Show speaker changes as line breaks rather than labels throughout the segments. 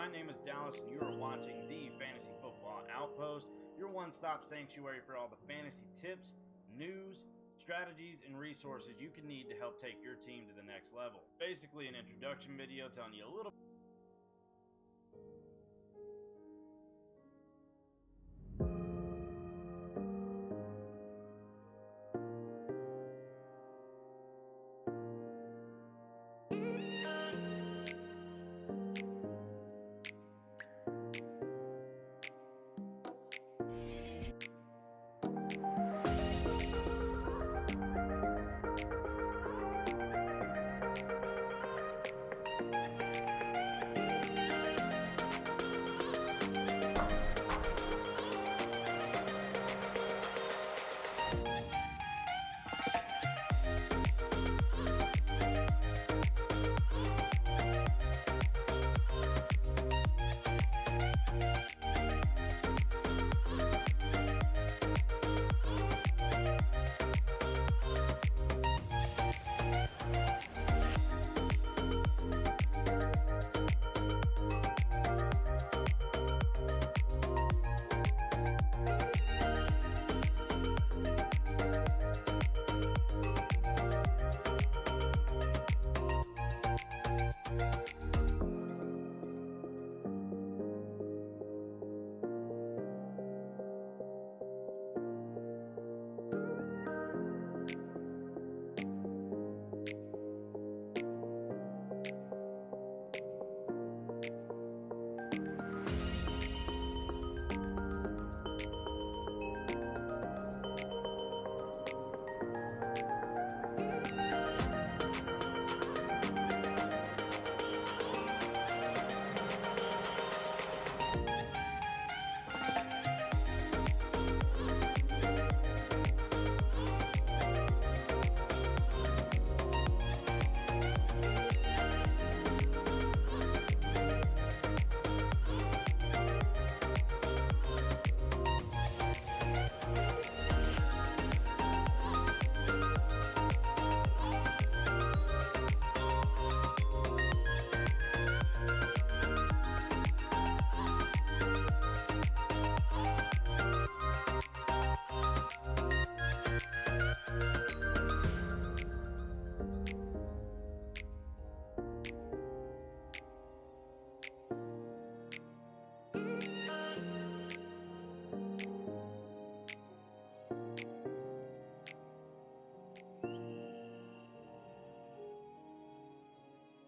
my name is Dallas, and you are watching the Fantasy Football Outpost, your one-stop sanctuary for all the fantasy tips, news, strategies, and resources you can need to help take your team to the next level. Basically, an introduction video telling you a little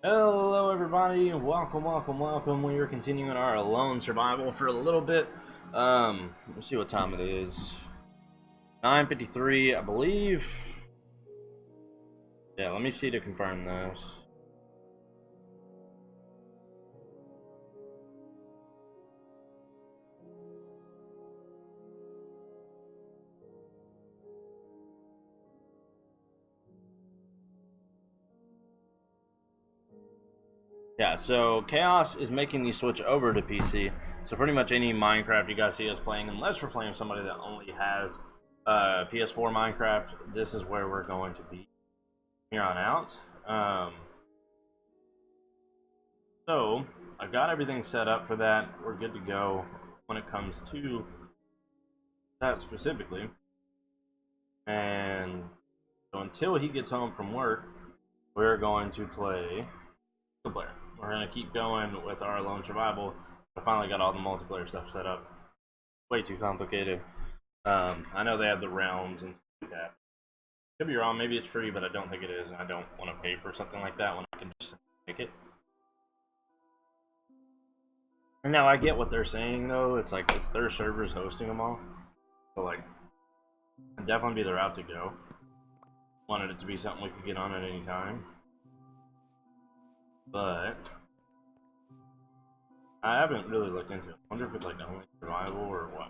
Hello everybody, welcome. We are continuing our alone survival for a little bit. Let's see what time it is. 9:53, I believe. Yeah, let me see to confirm this. Yeah, so Chaos is making the switch over to PC. So pretty much any Minecraft you guys see us playing, unless we're playing with somebody that only has PS4 Minecraft, this is where we're going to be here on out. So I've got everything set up for that. We're good to go when it comes to that specifically. And so until he gets home from work, we're going to play single player. We're going to keep going with our alone survival. I finally got all the multiplayer stuff set up. Way too complicated. I know they have the realms and stuff like that. Could be wrong, maybe it's free, but I don't think it is, and I don't want to pay for something like that when I can just make it. And now I get what they're saying though, it's like it's their servers hosting them all. So like, it'd definitely be the route to go. Wanted it to be something we could get on at any time. But I haven't really looked into it. I wonder if it's like only survival or what.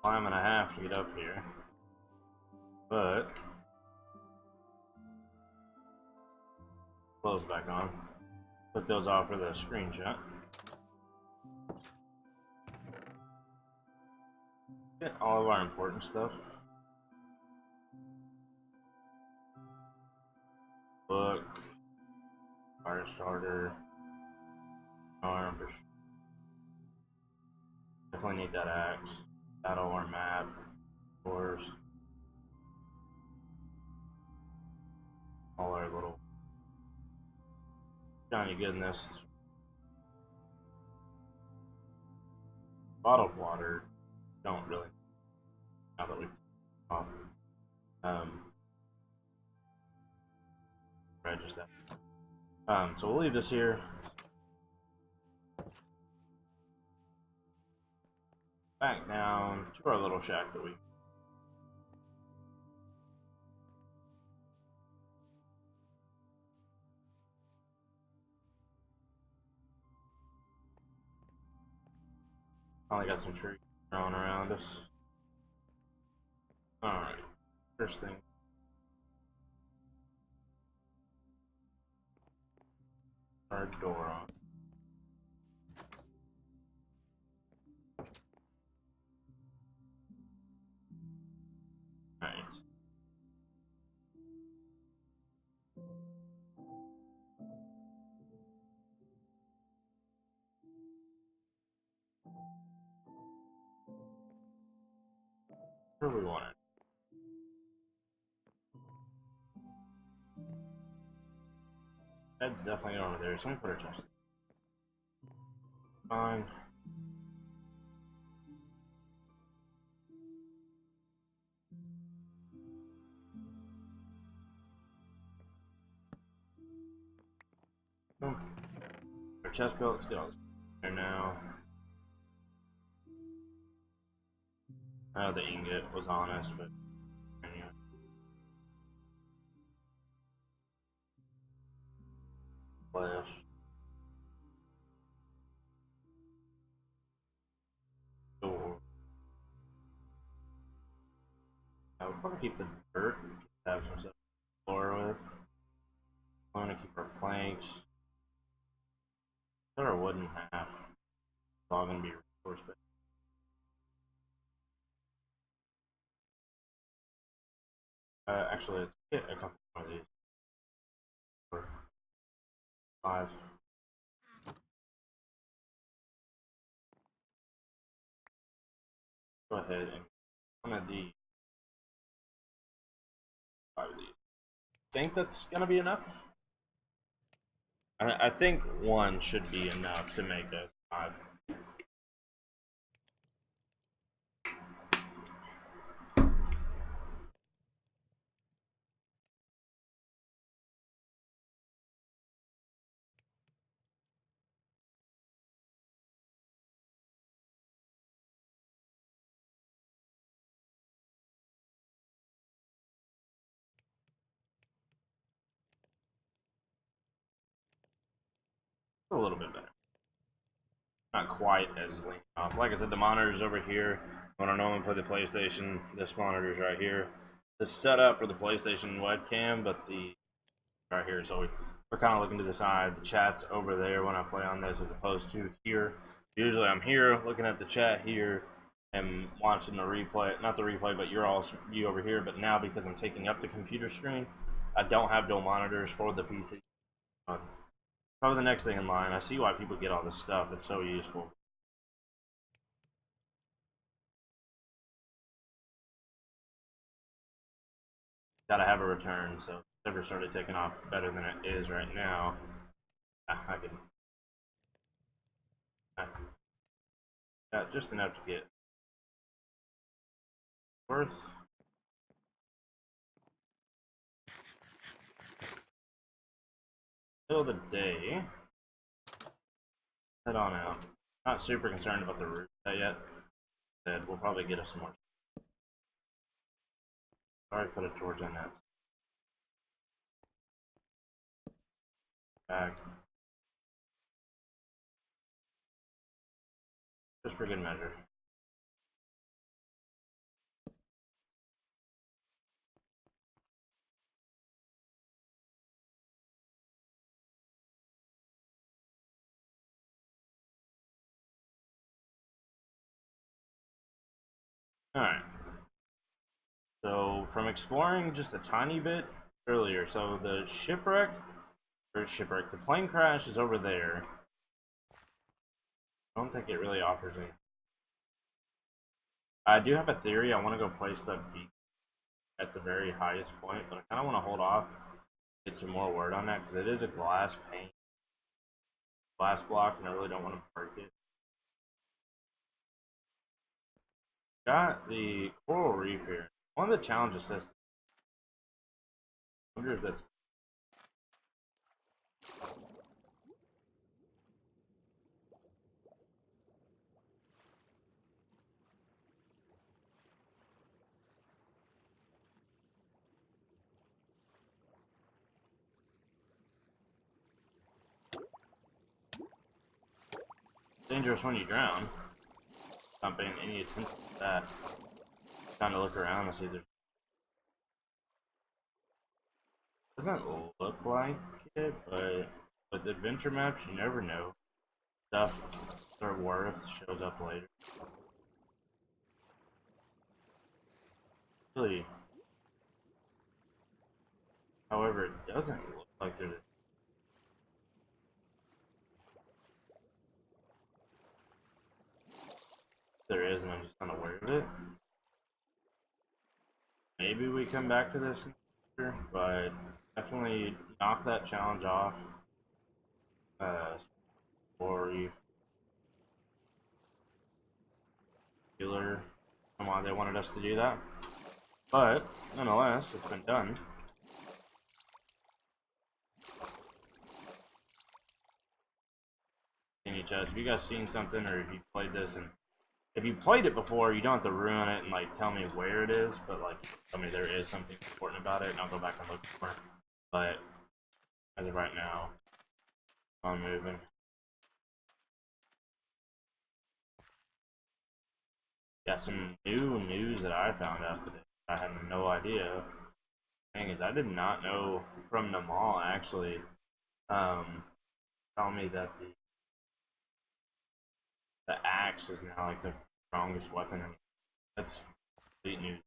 Climb and a half to get up here. But close back on. Put those off for the screenshot. Get all of our important stuff. Book, fire starter, arm. Definitely need that axe. Battle or map, of course. All our little shiny goodness. Bottled water, don't really. Now that we've off, right, just that. So we'll leave this here. Back down to our little shack that we. Finally got some trees growing around us. Alright, first thing. Our door on. Right. Where do we want it? Bed's definitely over there, so I'm gonna put our chest. Fine. Our chest belt, let's get all this there now. I know the ingot was on us, but anyway. Flash. Door. I would probably keep the dirt, have some stuff to explore with. I'm gonna keep our planks. Put our wooden half. It's all gonna be resource based. Actually, let's get a couple more of these. 4, 5. Go ahead and one of these. 5 of these. Think that's gonna be enough? I think one should be enough to make us 5. A little bit better. Not quite as linked off. Like I said, the monitor's over here. When I normally play the PlayStation, this monitor's right here. The setup for the PlayStation webcam, but the right here. So we're kind of looking to the side. The chat's over there when I play on this, as opposed to here. Usually I'm here looking at the chat here and watching the replay. Not the replay, but you over here. But now because I'm taking up the computer screen, I don't have dual monitors for the PC. Probably the next thing in line. I see why people get all this stuff. It's so useful. Gotta have a return, so if it ever started taking off better than it is right now, I can. Got just enough to get worth. Till the day. Head on out. Not super concerned about the route yet. Said we'll probably get us some more. Sorry, put a torch on that. Back. Just for good measure. Alright. So, from exploring just a tiny bit earlier, so the the plane crash is over there. I don't think it really offers any. I do have a theory. I want to go place the beak at the very highest point, but I kind of want to hold off, get some more word on that, because it is a glass block, and I really don't want to break it. Got the coral reef here. One of the challenges says, I wonder if that's dangerous when you drown. Not paying any attention to that. Trying to look around and see if there's. Doesn't look like it, but with adventure maps, you never know. Stuff their worth shows up later. Really, however, it doesn't look like there is, and I'm just unaware of it. Maybe we come back to this in the future, but definitely knock that challenge off. Or you healer. Come on, they wanted us to do that. But nonetheless, it's been done. If you guys seen something, or if you played this, and if you played it before, you don't have to ruin it and like tell me where it is, but like tell me there is something important about it, and I'll go back and look for it. But as of right now, I'm moving. Got some new news that I found out today. I had no idea. Thing is, I did not know from the mall actually. Telling me that the axe is now like the strongest weapon. That's complete news.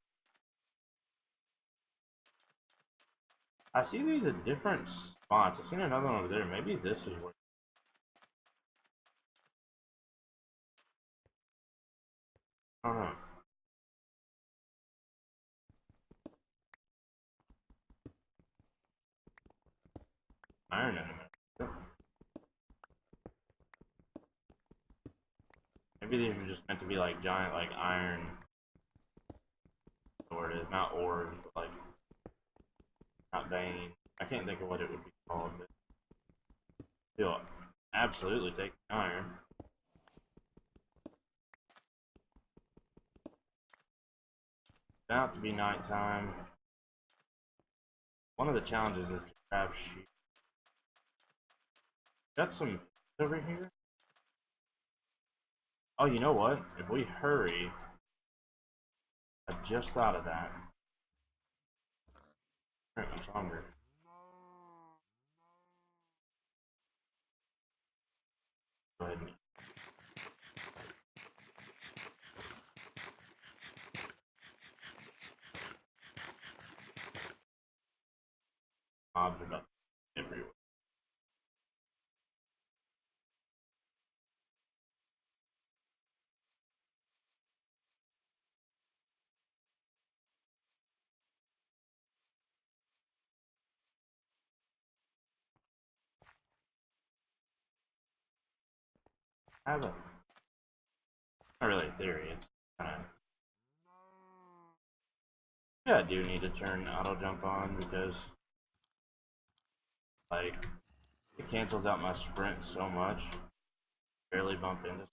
I see these at different spots. I seen another one over there. Maybe this is where. I don't know. Iron enemy. Maybe these are just meant to be like giant, like iron. Or it is not ores, but like not vein. I can't think of what it would be called, but still, absolutely take iron. About to be nighttime. One of the challenges is to grab sheep. Got some over here. Oh, you know what? If we hurry, I just thought of that. I'm hungry. Go ahead and eat. Mobs are up everywhere. I have a not really a theory. It's kind of yeah. I do need to turn auto jump on because like it cancels out my sprint so much. Barely bump into.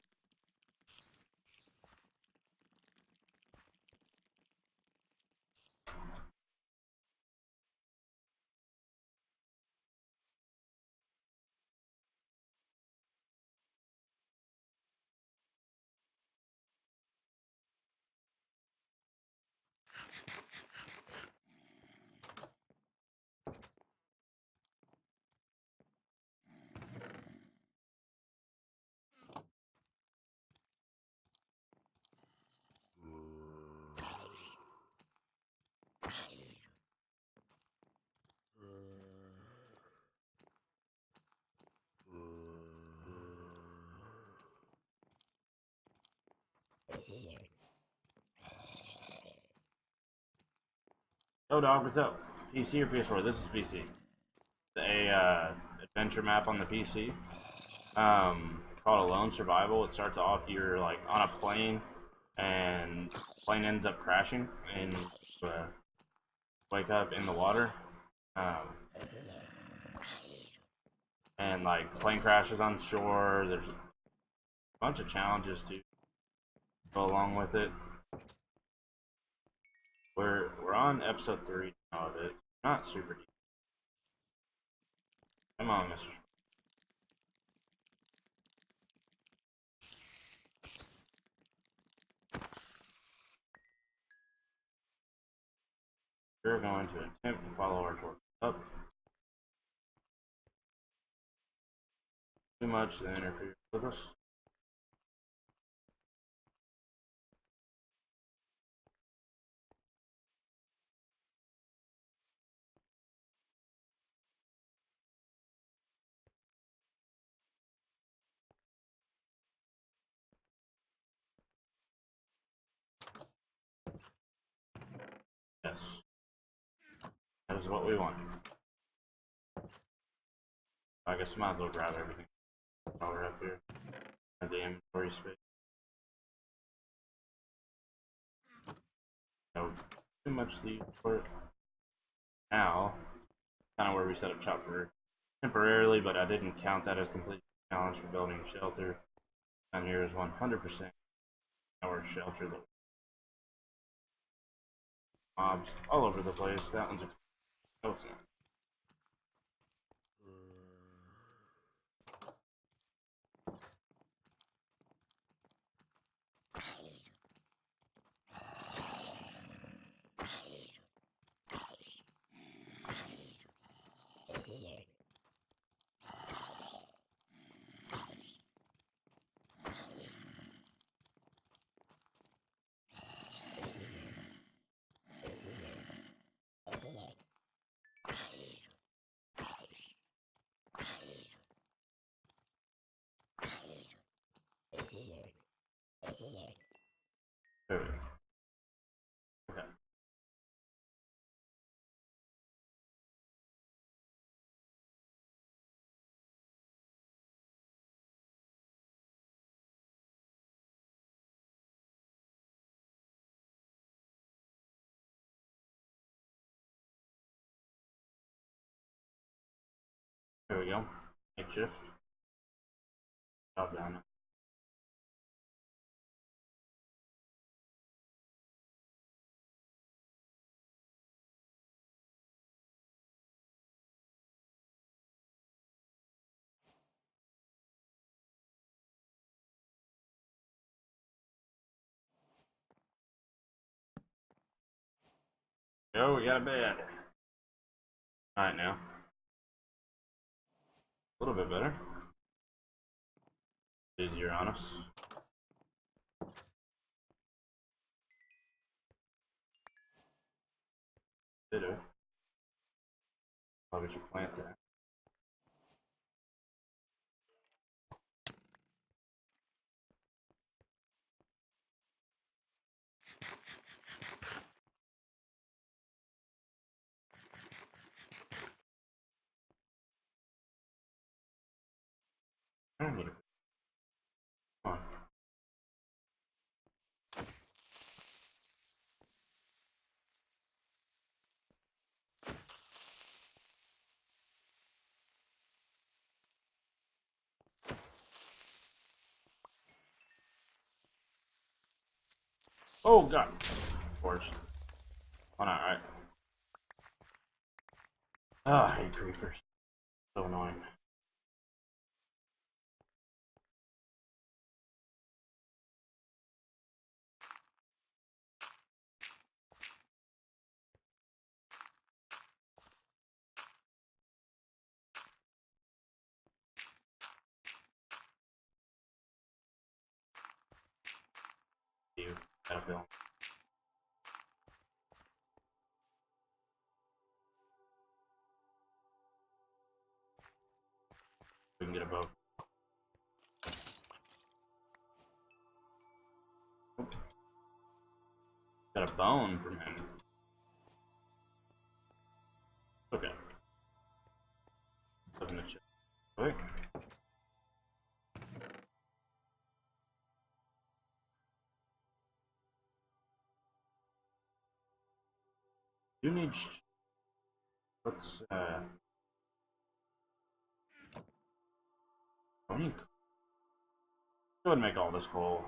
Oh, dog, what's up? PC or PS4? This is PC. A adventure map on the PC. Called Alone Survival. It starts off you're like on a plane, and the plane ends up crashing, and you wake up in the water. Um, and like the plane crashes on shore. There's a bunch of challenges to go along with it. We're on episode 3 now of it. Not super deep. Come on, Mr. We're going to attempt to follow our torch up. Too much to interfere with us. Yes, that is what we want. I guess we might as well grab everything while we're up here at the inventory space. No, too much to use for it. Now, kind of where we set up shop for temporarily, but I didn't count that as complete challenge for building a shelter. Down here is 100% our shelter. The mobs all over the place. That one's a no, it's not. There we go. Okay. There we go. Makeshift. Drop down. Go, we got a bed. Alright now. A little bit better. Easier on us. Did it. Probably should plant that. I don't need it. Come on. Oh god. Of course. Why not, right? Ah, I hate creepers. So annoying. You gotta feel. We can get a boat. Got a bone from him. Looking to check quick. You need. Let's. Go ahead and make all this coal.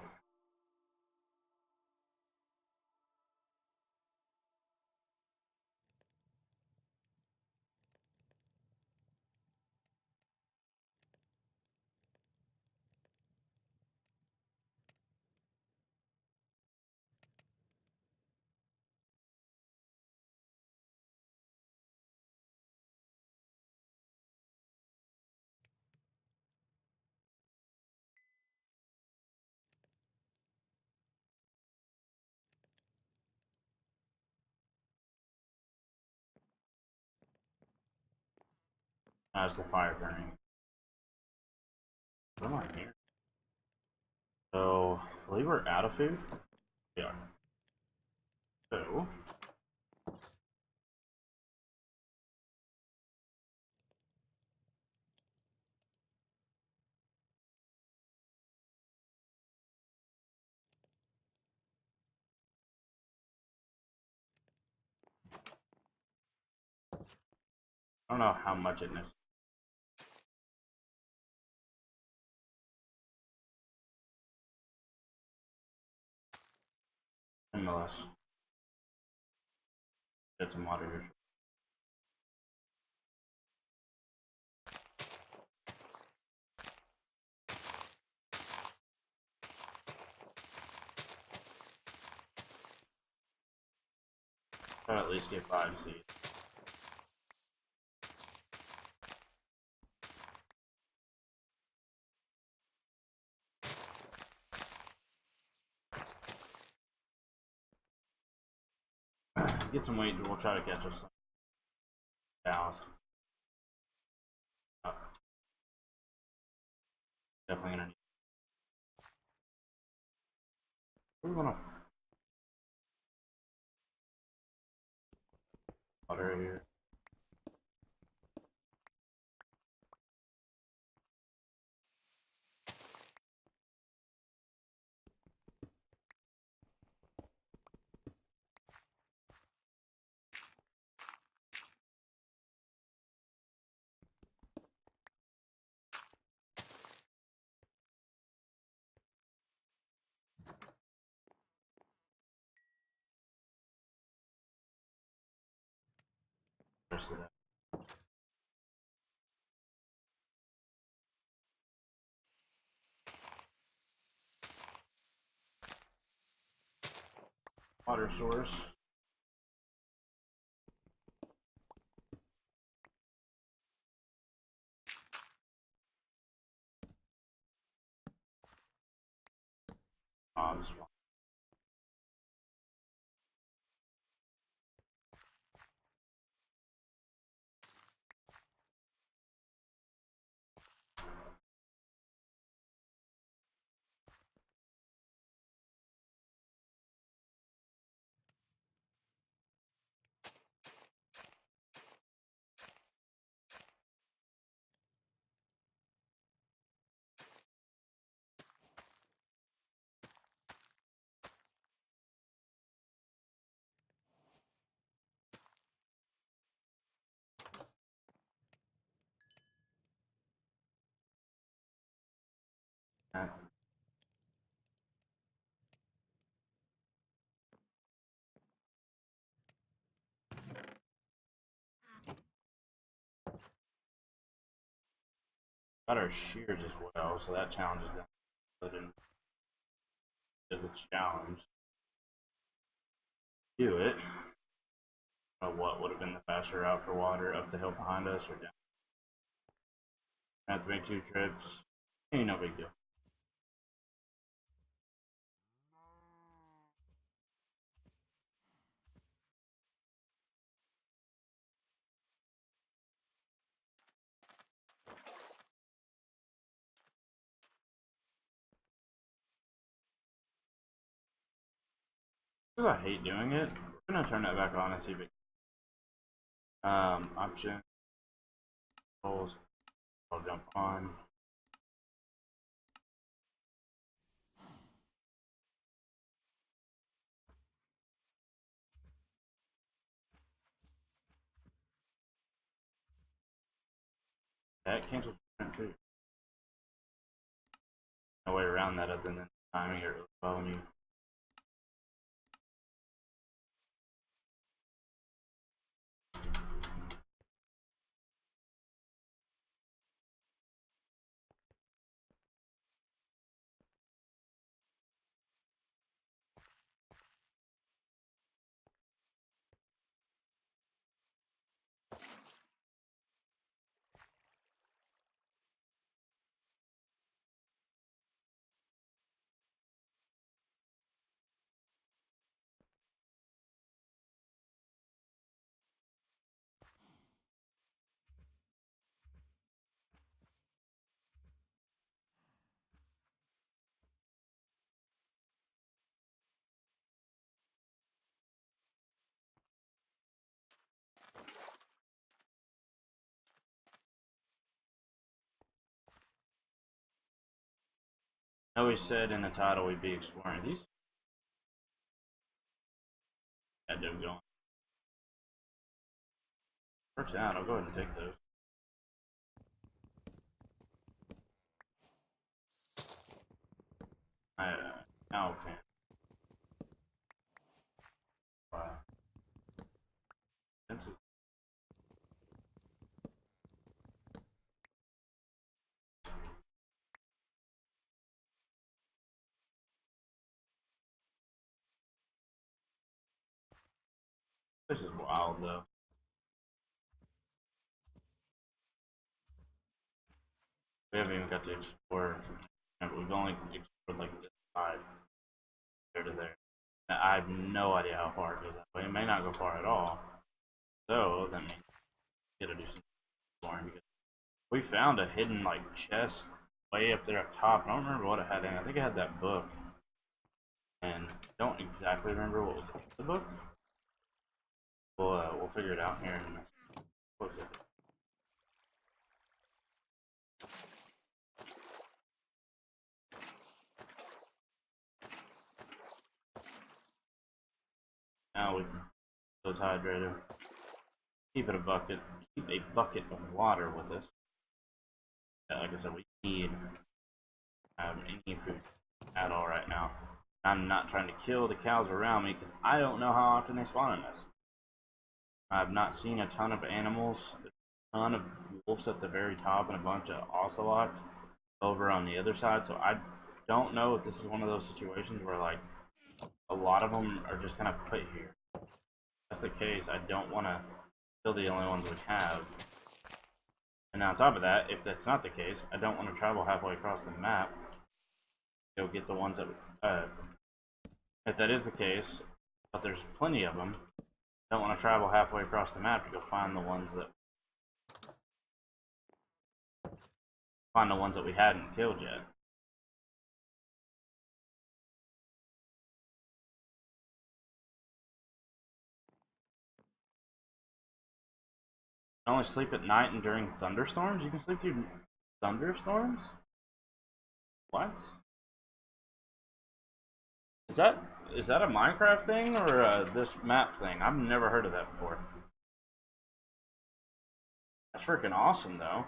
As the fire burning. What am I here? So, I believe we're out of food. We are. So, I don't know how much it necessarily. Nonetheless, get some water here. Try to at least get 5 seeds. Get some weight, we'll try to catch us some cows. Definitely gonna need. We're gonna water here. Rest of that. Water source. This one. Got our shears as well, so that challenges them. Put in as a challenge. Do it. What would have been the faster route for water, up the hill behind us or down? I have to make 2 trips. Ain't no big deal. Because I hate doing it, we're gonna turn that back on and see if it option controls I'll jump on. That cancels too. No way around that other than timing it really well when you. I always said in the title we'd be exploring these. Had to go. Works out. I'll go ahead and take those. Now can. This is. This is wild though. We haven't even got to explore. We've only explored like this side, there to there. Now, I have no idea how far it goes that way. It may not go far at all. So that means we gotta do some exploring because we found a hidden like chest way up there up top. I don't remember what it had in. I think it had that book, and don't exactly remember what was in the book. We'll figure it out here in a minute. Close it. Now we those hydrated. Keep a bucket of water with us. Yeah, like I said, we need any food at all right now. I'm not trying to kill the cows around me because I don't know how often they spawn in this. I've not seen a ton of animals. There's a ton of wolves at the very top and a bunch of ocelots over on the other side. So I don't know if this is one of those situations where like a lot of them are just kind of put here. If that's the case, I don't want to kill the only ones we have. And on top of that, if that's not the case, I don't want to travel halfway across the map to go get the ones that if that is the case, but there's plenty of them, I don't want to travel halfway across the map to go find the ones that we hadn't killed yet. You can only sleep at night and during thunderstorms? You can sleep through thunderstorms? What? Is that a Minecraft thing or this map thing? I've never heard of that before. That's freaking awesome though.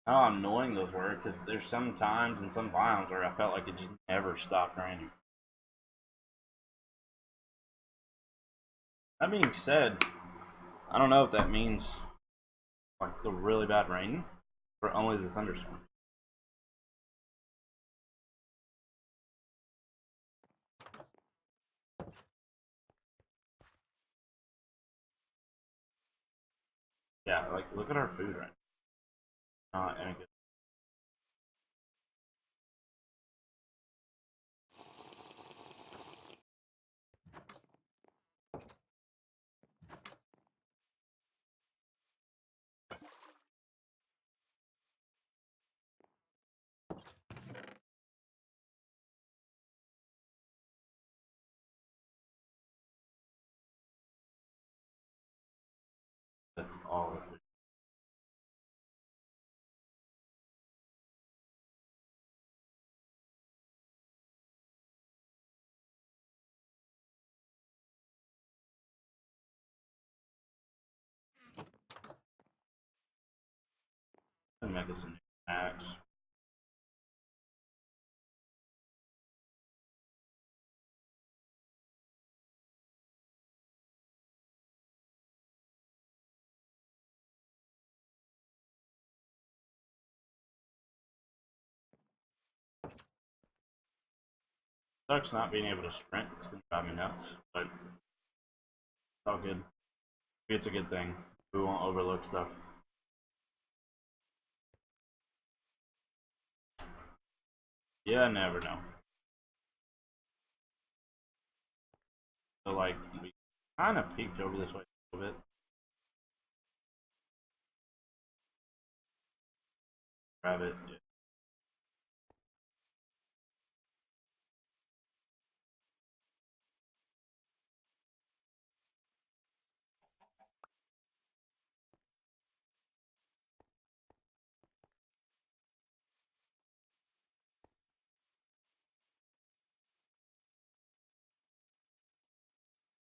How annoying those were, because there's some times in some biomes where I felt like it just never stopped raining. That being said, I don't know if that means like the really bad rain or only the thunderstorm. Yeah, like look at our food right now. Not any good. That's all the food. And medicine max. Sucks not being able to sprint. It's gonna drive me nuts, but it's all good. Maybe it's a good thing. We won't overlook stuff. Yeah, I never know. So like we kind of peeked over this way a little bit. Grab it. Yeah.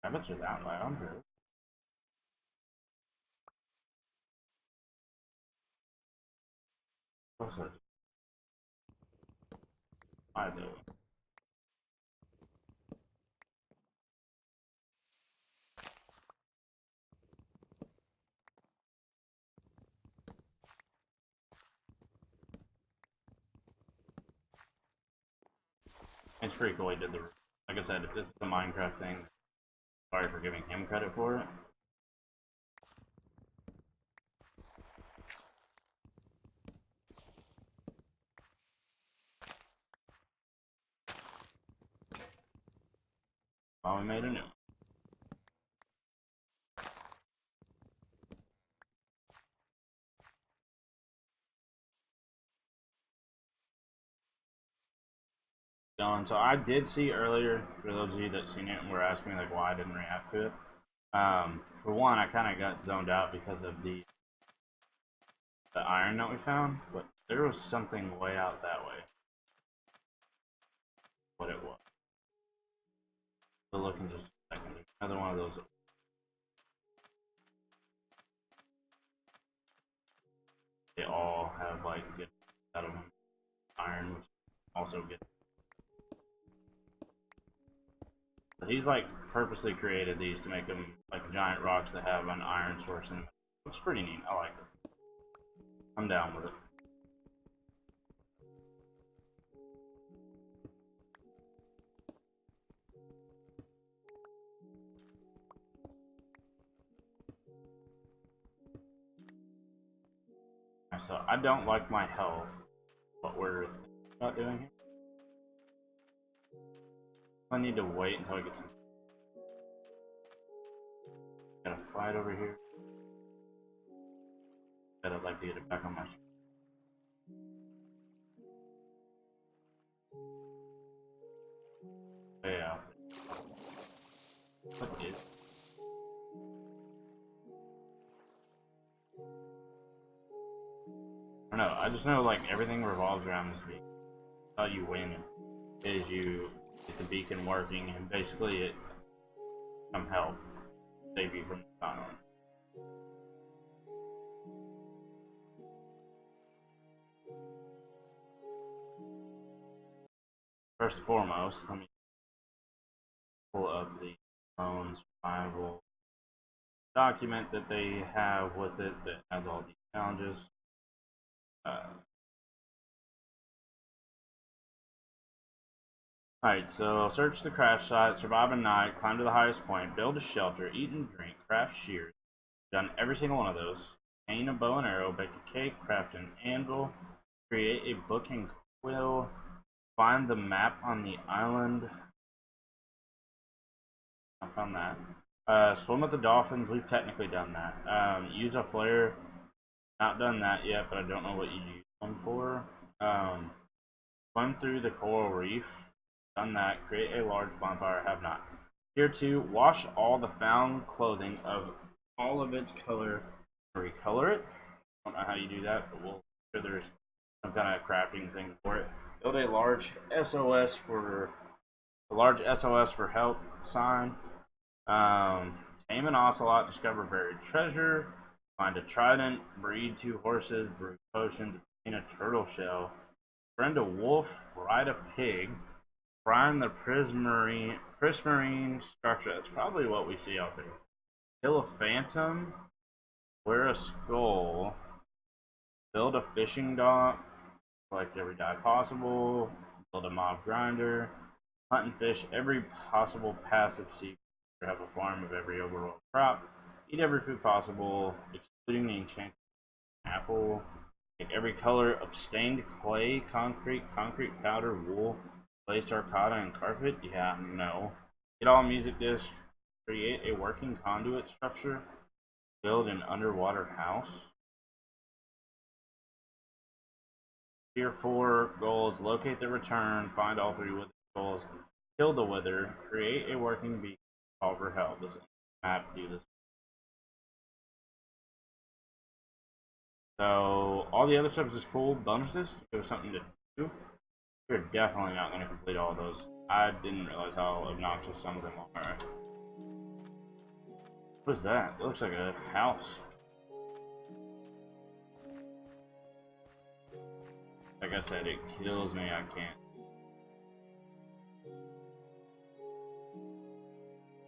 I bet you that way. I don't care. Of course I do. I do. It's pretty cool he did the. Like I said, if this is the Minecraft thing, sorry for giving him credit for it. Well, we made a new one. Going. So I did see earlier, for those of you that seen it and were asking me like why I didn't react to it. For one, I kind of got zoned out because of the iron that we found, but there was something way out that way. What it was. We'll look in just a second. There's another one of those. They all have like good out of them. Iron, which also good. But he's like purposely created these to make them like giant rocks that have an iron source in them. It's pretty neat. I like it. I'm down with it. So I don't like my health. What we're thinking about doing here. I need to wait until I get some. Got a fight over here. But I'd like to get it back on my. Yeah. What is? I don't know. I just know like everything revolves around this beacon. How you win is you get the beacon working, and basically it come help save you from the tunnel. First and foremost, let me pull up the own survival document that they have with it that has all these challenges. Alright, so search the crash site, survive a night, climb to the highest point, build a shelter, eat and drink, craft shears. Done every single one of those. Paint a bow and arrow, bake a cake, craft an anvil, create a book and quill, find the map on the island. I found that. Swim with the dolphins, we've technically done that. Use a flare, not done that yet, but I don't know what you use them for. Swim through the coral reef, done that. Create a large bonfire, have not. Tier 2, wash all the found clothing of all of its color, recolor it. I don't know how you do that, but we'll sure there's some kind of crafting thing for it. Build a large SOS for help sign. Tame an ocelot, discover buried treasure. Find a trident, breed 2 horses, brew potions, obtain a turtle shell, friend a wolf, ride a pig, prime the prismarine structure. That's probably what we see out there. Kill a phantom, wear a skull, build a fishing dock, collect every dye possible, build a mob grinder, hunt and fish every possible passive seed, have a farm of every overworld crop, eat every food possible, excluding the enchanted apple, take every color of stained clay, concrete powder, wool, glazed terracotta, and carpet. Yeah, no. Get all music discs, create a working conduit structure, build an underwater house. Tier 4 goals: locate the return, find all 3 wither goals, kill the wither, create a working beacon, call for help. This map do this. So all the other stuff is cool bonuses to give us something to do. We're definitely not going to complete all those. I didn't realize how obnoxious some of them are. What is that? It looks like a house. Like I said, it kills me. I can't.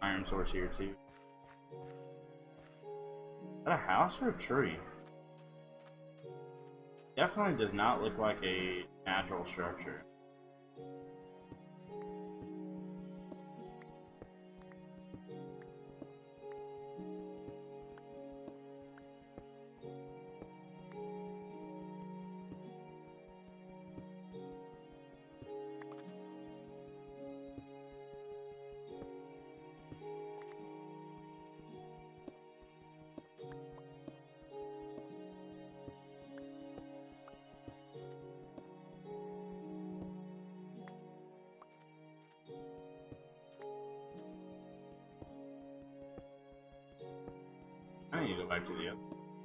Iron source here too. Is that a house or a tree? Definitely does not look like a natural structure. I need to go back to the other.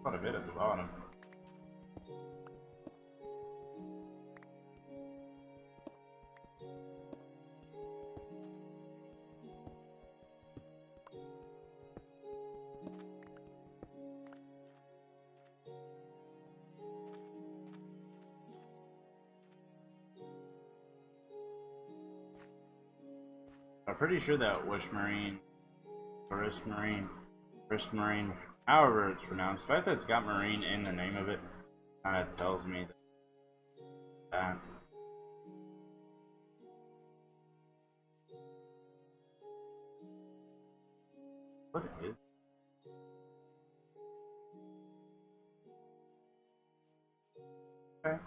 Quite a bit at the bottom. I'm pretty sure that Wishmarine, Prismarine, however it's pronounced, the fact that it's got marine in the name of it kind of tells me that. What is? Okay.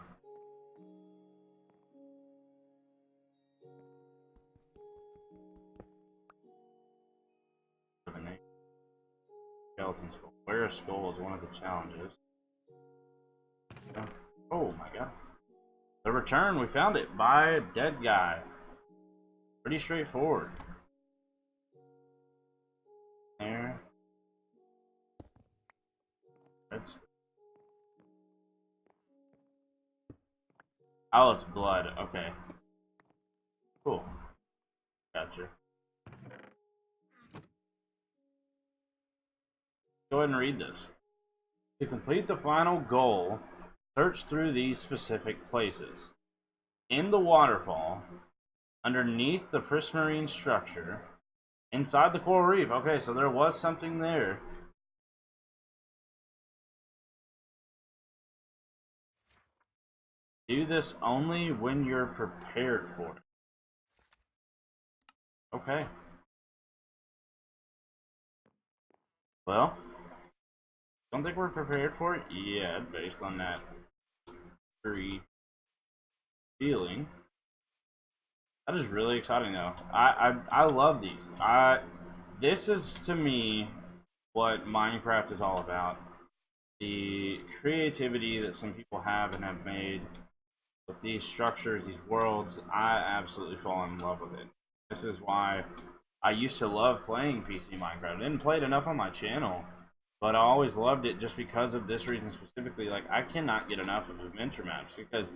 Skeleton skull. Wear a skull is one of the challenges. Oh my god. The return, we found it by a dead guy. Pretty straightforward. There. That's... Oh, it's blood. Okay. Cool. Gotcha. Go ahead and read this. To complete the final goal, search through these specific places. In the waterfall, underneath the prismarine structure, inside the coral reef. Okay, so there was something there. Do this only when you're prepared for it. Okay. Well, don't think we're prepared for it yet, based on that free feeling. That is really exciting, though. I love these. This is to me what Minecraft is all about. The creativity that some people have and have made with these structures, these worlds. I absolutely fall in love with it. This is why I used to love playing PC Minecraft. I didn't play it enough on my channel, but I always loved it just because of this reason specifically. Like, I cannot get enough of adventure maps because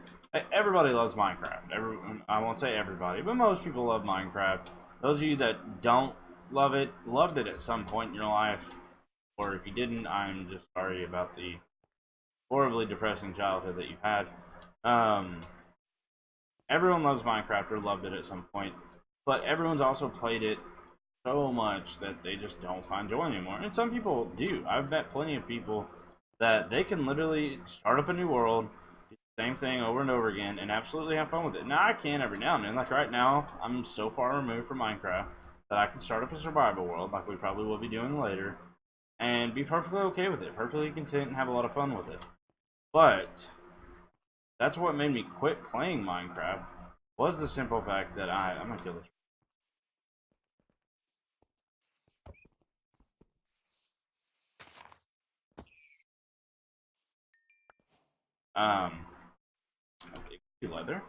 everybody loves Minecraft. I won't say everybody, but most people love Minecraft. Those of you that don't love it, loved it at some point in your life. or if you didn't, I'm just sorry about the horribly depressing childhood that you had. Um, Everyone loves Minecraft or loved it at some point, but everyone's also played it so much that they just don't find joy anymore. And some people do. I've met plenty of people that they can literally start up a new world, do the same thing over and over again, and absolutely have fun with it. Now I can every now and then. Like right now, I'm so far removed from Minecraft that I can start up a survival world, like we probably will be doing later, and be perfectly okay with it, perfectly content, and have a lot of fun with it. But that's what made me quit playing Minecraft, was the simple fact that I'm gonna kill this. Um, okay, leather. Is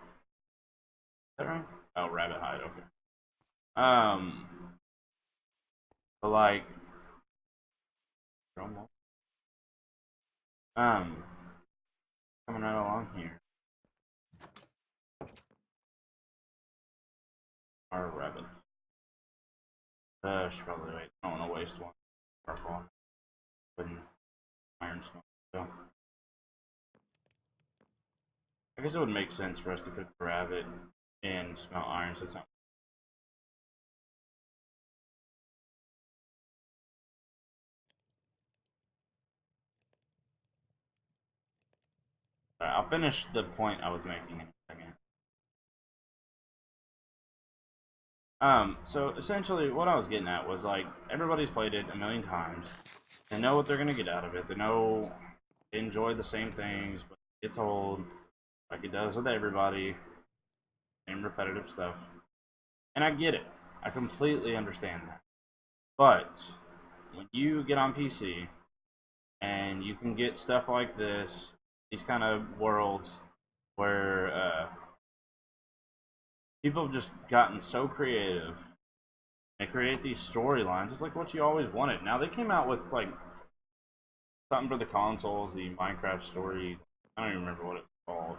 that right? Oh, rabbit hide. Okay. Um, but like, um, coming right along here. Our rabbit. Should probably wait. I don't want to waste one. Purple. Putting iron smoke. So, I guess it would make sense for us to cook the rabbit and smelt iron. So it's not. Right, I'll finish the point I was making in a second. So essentially, what I was getting at was like everybody's played it a million times. They know what they're gonna get out of it. They know they enjoy the same things, but it gets old, like it does with everybody. Same repetitive stuff. And I get it. I completely understand that. But when you get on PC and you can get stuff like this, these kind of worlds where people have just gotten so creative. They create these storylines. It's like what you always wanted. Now they came out with like something for the consoles, the Minecraft story. I don't even remember what it's called,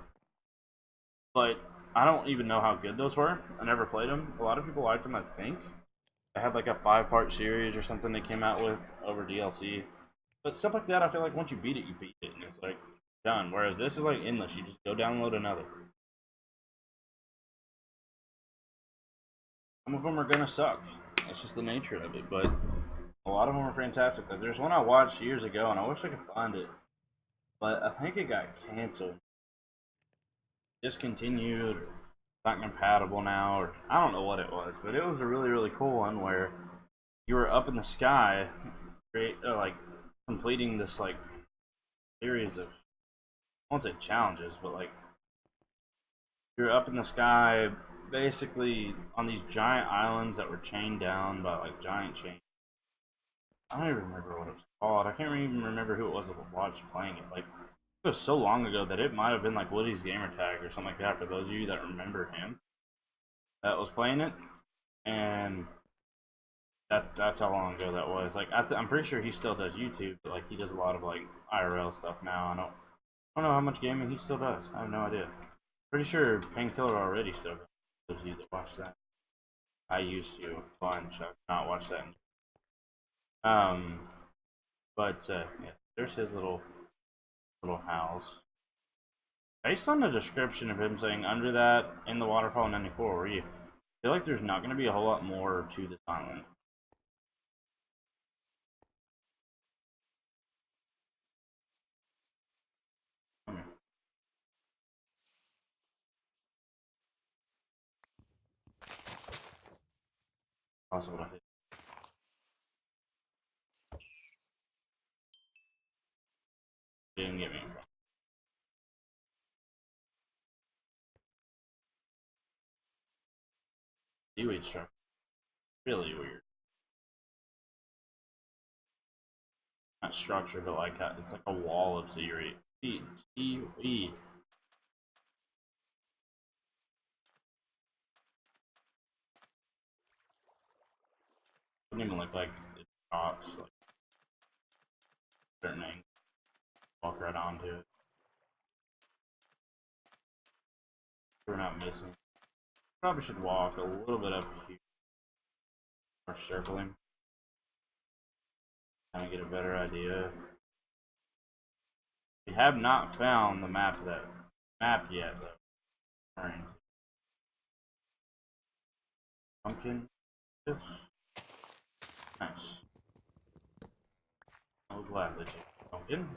but I don't even know how good those were. I never played them. A lot of people liked them, I think. They had like a 5-part series or something they came out with over DLC. But stuff like that, I feel like once you beat it, you beat it, and it's like done. Whereas this is like endless. You just go download another. Some of them are gonna suck. It's just the nature of it. But a lot of them are fantastic. Like, there's one I watched years ago, and I wish I could find it, but I think it got canceled, discontinued, not compatible now, or I don't know what it was. But it was a really really cool one where you were up in the sky, like completing this like series of, I won't say challenges, but like you're up in the sky, basically on these giant islands that were chained down by like giant chains. I don't even remember what it was called. I can't even remember who it was that watched playing it. Like it was so long ago that it might have been like Woody's gamer tag or something like that. For those of you that remember him, that was playing it, and that's how long ago that was. Like I'm pretty sure he still does YouTube, but like he does a lot of like IRL stuff now. I don't know how much gaming he still does. I have no idea. Pretty sure Painkiller already still does. Those of you that watch that, I used to a bunch. I've not watched that. But yes, there's his little house. Based on the description of him saying under that in the waterfall in 94 reef, I feel like there's not going to be a whole lot more to this island. Hmm. Possible to hit. Didn't get me from seaweed structure. Really weird. Not structure, but like it's like a wall of seaweed. Seaweed. Doesn't even look like it drops like certain things. Walk right onto it. We're not missing. Probably should walk a little bit up here or circling. kind of get a better idea. We have not found the map yet, though. Pumpkin. Nice. I'll gladly take pumpkin.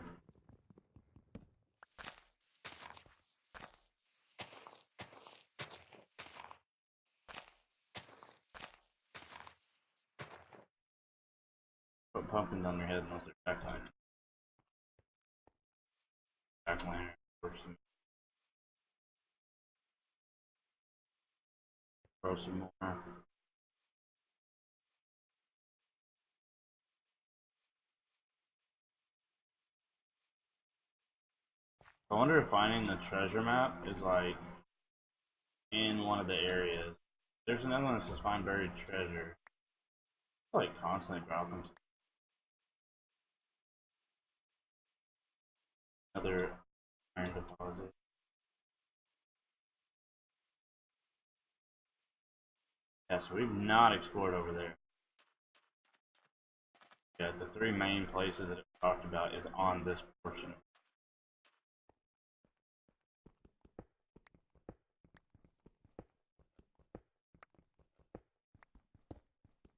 Put pumpkins on their head unless they're jack-lantern. Jack-lantern or some. Throw some more. I wonder if finding the treasure map is like in one of the areas. There's another one that says find buried treasure. I like constantly dropping another iron deposit. Yeah, so we've not explored over there. Yeah, the three main places that I've talked about is on this portion.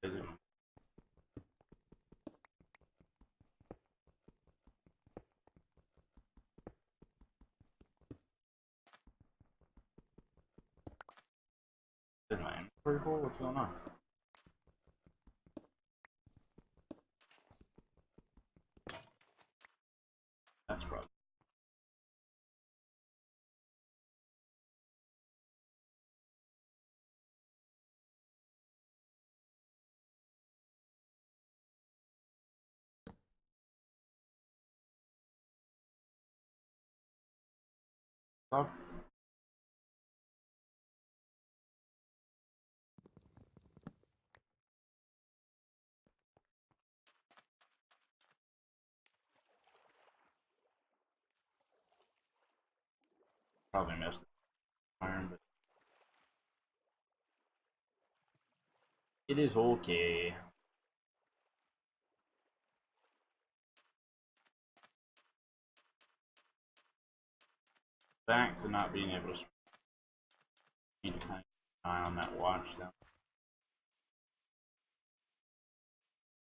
Is it? Is my inventory full? What's going on? That's probably. Oh. Probably missed the iron, but it is okay. Back to not being able to need to kind of keep an eye on that watch down.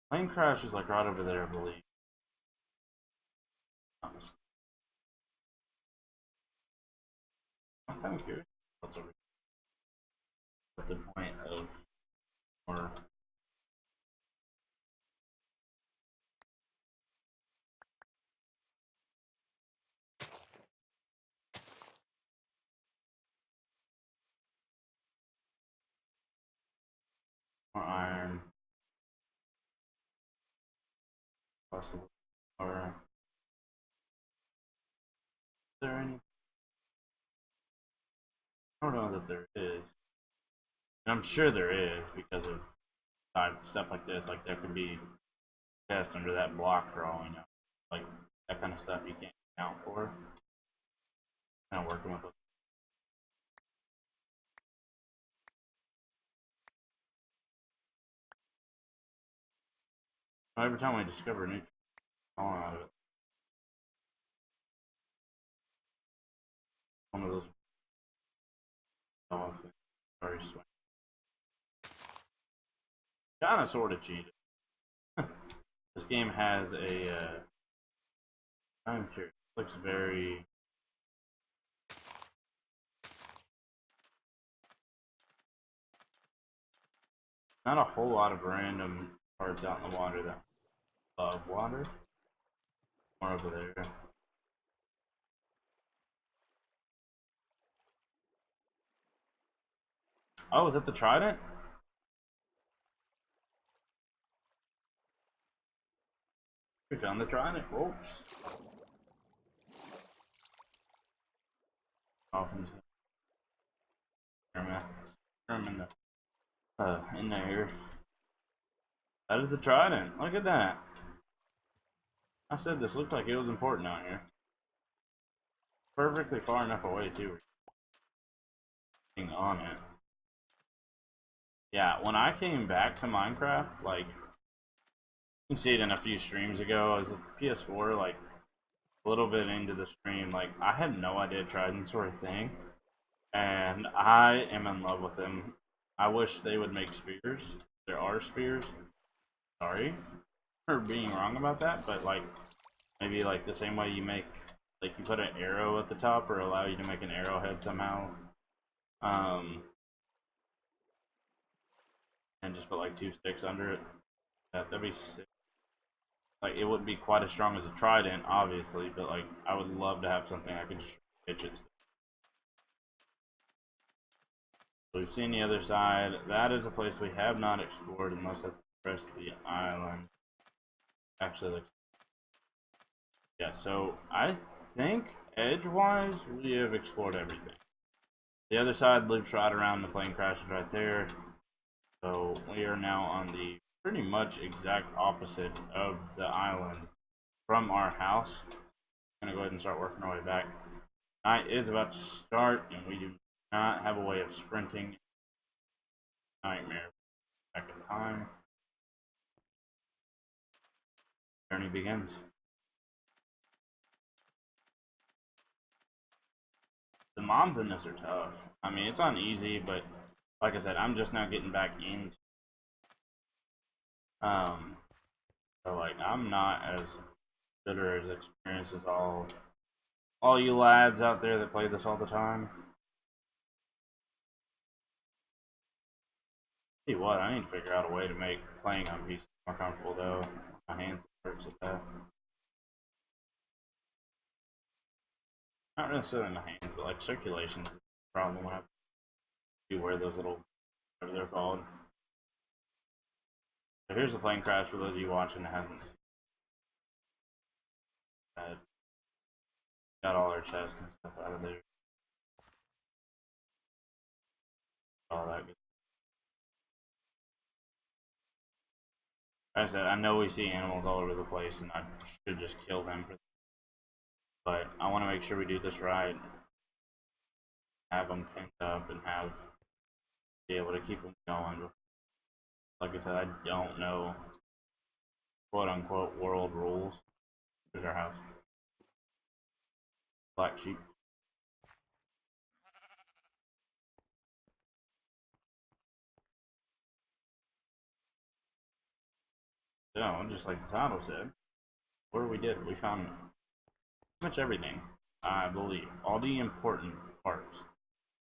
Plane crash is like right over there, I believe. I'm kind of curious what's over here. At the point of more iron, possible, or is there any? I don't know that there is. And I'm sure there is because of stuff like this. Like there could be tests under that block for all we know. Like that kind of stuff you can't account for. Kind of working with those. Every time we discover a new falling out of it, one of those off. Sorry, swing. Kind of sort of cheated. This game has a. I'm curious. It looks very. Not a whole lot of random parts out in the water that love water. More over there. Oh, is that the trident? We found the trident. Whoops. Dolphins. In there. That is the trident. Look at that. I said this looked like it was important out here. Perfectly far enough away too. On it. Yeah, when I came back to Minecraft, like can see it in a few streams ago. As a PS4, like a little bit into the stream, like I had no idea tridents were a thing, and I am in love with them. I wish they would make spears. There are spears. Sorry for being wrong about that, but like maybe like the same way you make, like you put an arrow at the top or allow you to make an arrowhead somehow, and just put like 2 sticks under it. That'd be sick. Like it wouldn't be quite as strong as a trident, obviously, but like I would love to have something I could just pitch it. We've seen the other side. That is a place we have not explored, unless that's the rest of the island. Actually, looks. Yeah. So I think edge-wise, we have explored everything. The other side loops right around. The plane crashes right there. So we are now on the pretty much exact opposite of the island from our house. I'm gonna go ahead and start working our way back. Night is about to start, and we do not have a way of sprinting. Nightmare. Back in time. Journey begins. The moms in this are tough. I mean, it's on easy, but like I said, I'm just now getting back into. So like I'm not as good or as experienced as all you lads out there that play this all the time. Tell you what, I need to figure out a way to make playing on PC more comfortable though. My hands hurts at that. Not necessarily my hands, but like circulation is a problem when you wear those little, whatever they're called. So here's the plane crash for those of you watching that haven't seen it. Got all our chests and stuff out of there. All that good. Like I said, I know we see animals all over the place, and I should just kill them. But I want to make sure we do this right. Have them pinned up and be able to keep them going. Like I said, I don't know quote unquote world rules. Here's our house. Black sheep. So, just like the title said, what we did, we found pretty much everything. I believe all the important parts.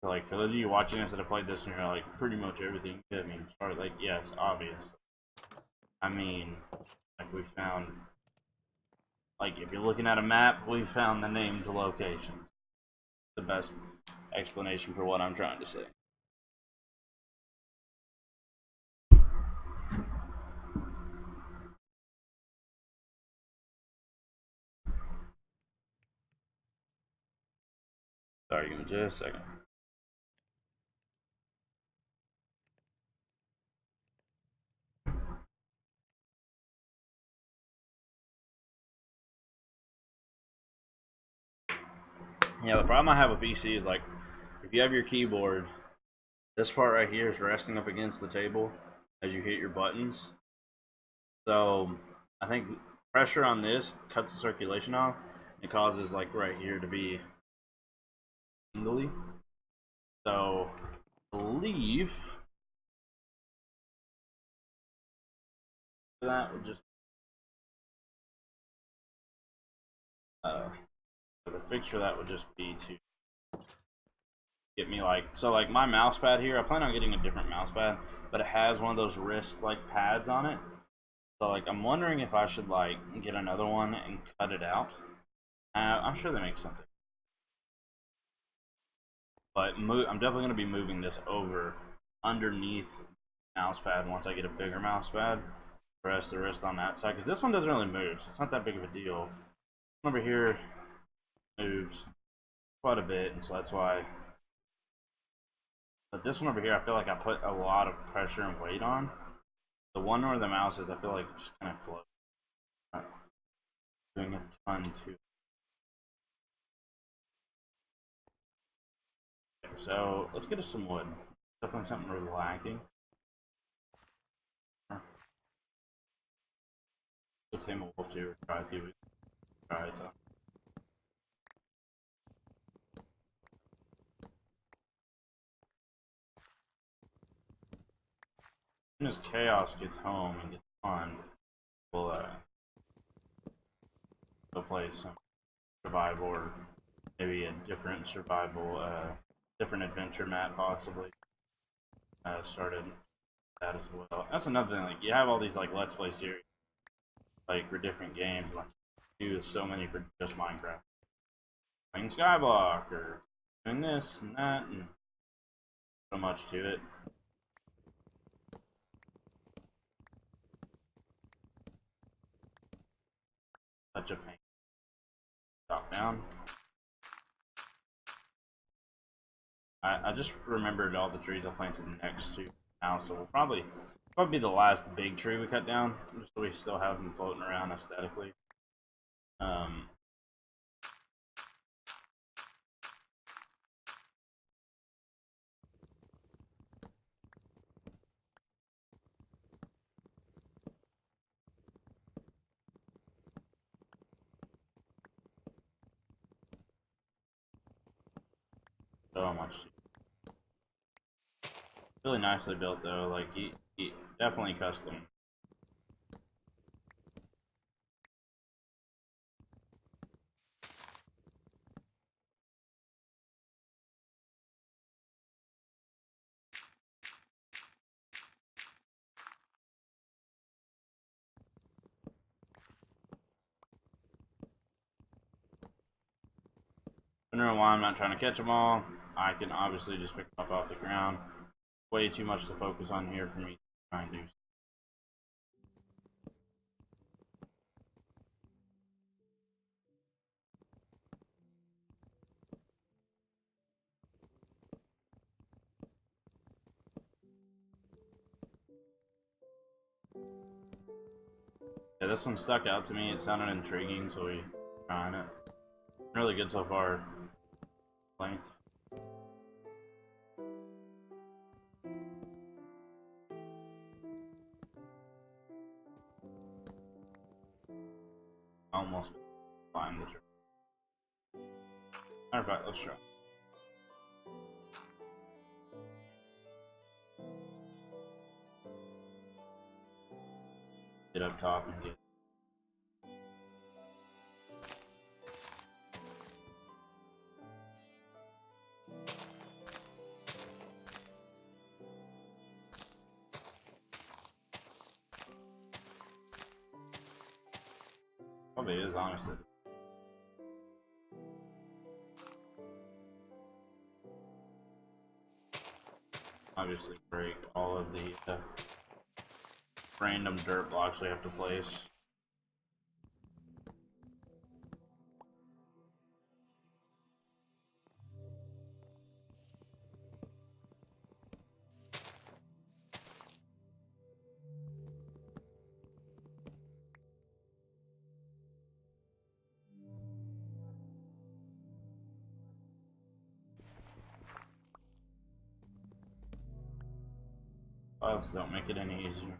So, like for those of you watching this that have played this and you're like pretty much everything. I mean, start like yes, obvious. I mean, like we found, like if you're looking at a map, we found the named locations. The best explanation for what I'm trying to say. Sorry, give me just a second. Yeah, the problem I have with PC is like, if you have your keyboard, this part right here is resting up against the table as you hit your buttons. So I think pressure on this cuts the circulation off. It causes like right here to be tingly. So I believe that would just the fix for that would just be to get me like, so like my mouse pad here, I plan on getting a different mouse pad, but it has one of those wrist like pads on it. So like I'm wondering if I should like get another one and cut it out. I'm sure they make something. But I'm definitely going to be moving this over underneath the mouse pad once I get a bigger mouse pad. Press the wrist on that side, because this one doesn't really move, so it's not that big of a deal. Over here moves quite a bit, and so that's why. But this one over here, I feel like I put a lot of pressure and weight on. The one where the mouse is, I feel like just kind of floats. Not doing a ton to. Okay, so let's get us some wood. Definitely something we're lacking. We'll tame a wolf too, or try to. Try to. As soon as Chaos gets home and gets on, we'll go play some survival, or maybe a different survival, different adventure map possibly. Started that as well. That's another thing. Like you have all these like Let's Play series, like for different games. Like you do so many for just Minecraft, playing Skyblock or doing this and that, and so much to it. Such a pain. Stop down. I just remembered all the trees I planted next to now, so we'll probably be the last big tree we cut down, just so we still have them floating around aesthetically. So much. Really nicely built though, like he definitely custom. Wondering why I'm not trying to catch them all. I can obviously just pick them up off the ground. Way too much to focus on here for me to try and do. Yeah, this one stuck out to me. It sounded intriguing, so we trying it. Really good so far. Linked. Almost find the tree. Matter of fact, let's try. Get up top and get. Probably is, honestly. Obviously break all of the random dirt blocks we have to place. Files don't make it any easier.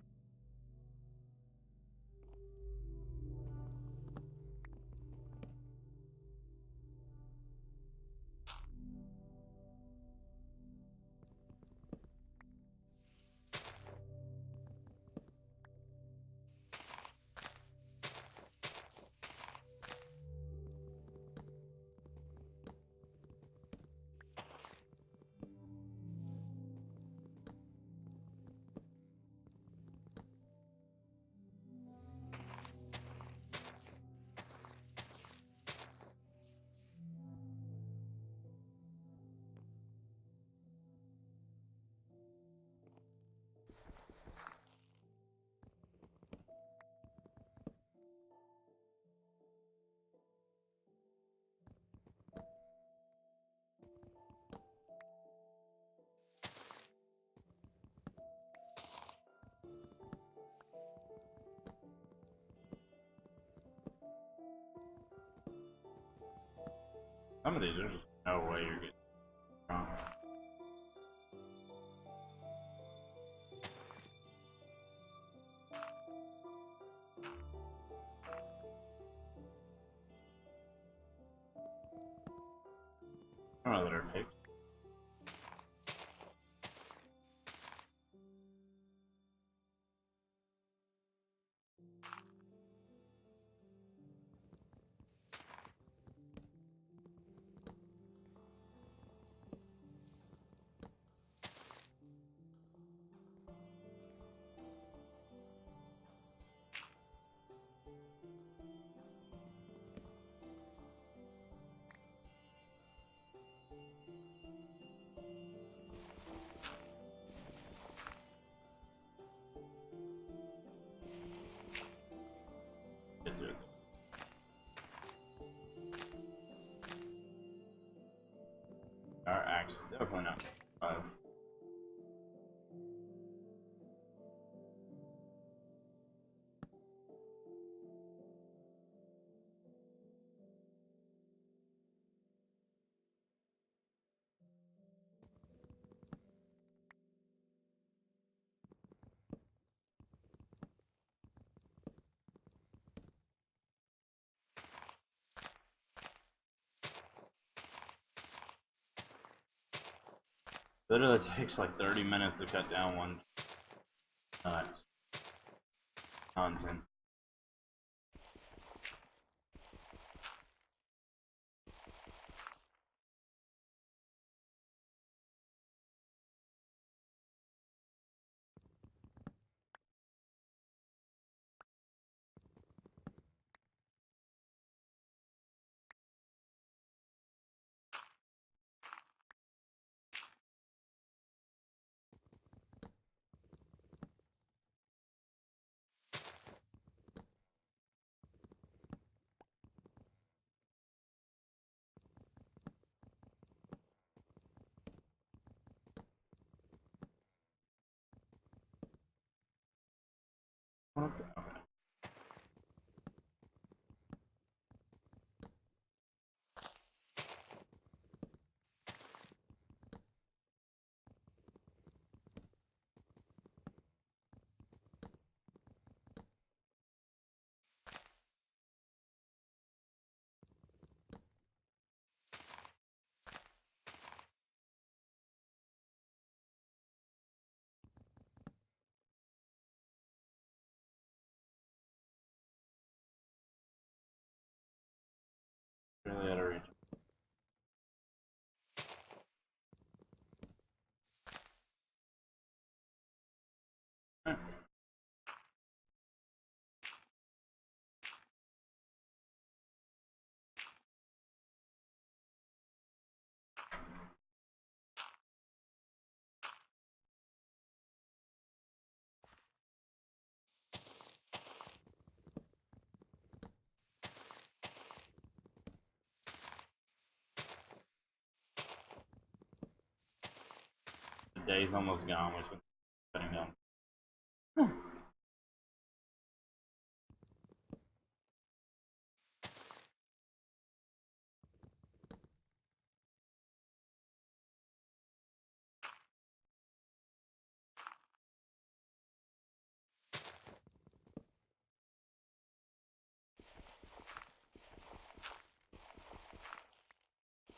Some of these, there's just no way you're getting wrong. I don't know that are picked. Get to it. Our axe is definitely not 5. Literally takes like 30 minutes to cut down one. Nuts. How intense. Okay. Really out of reach. The day's almost gone, which been cutting down.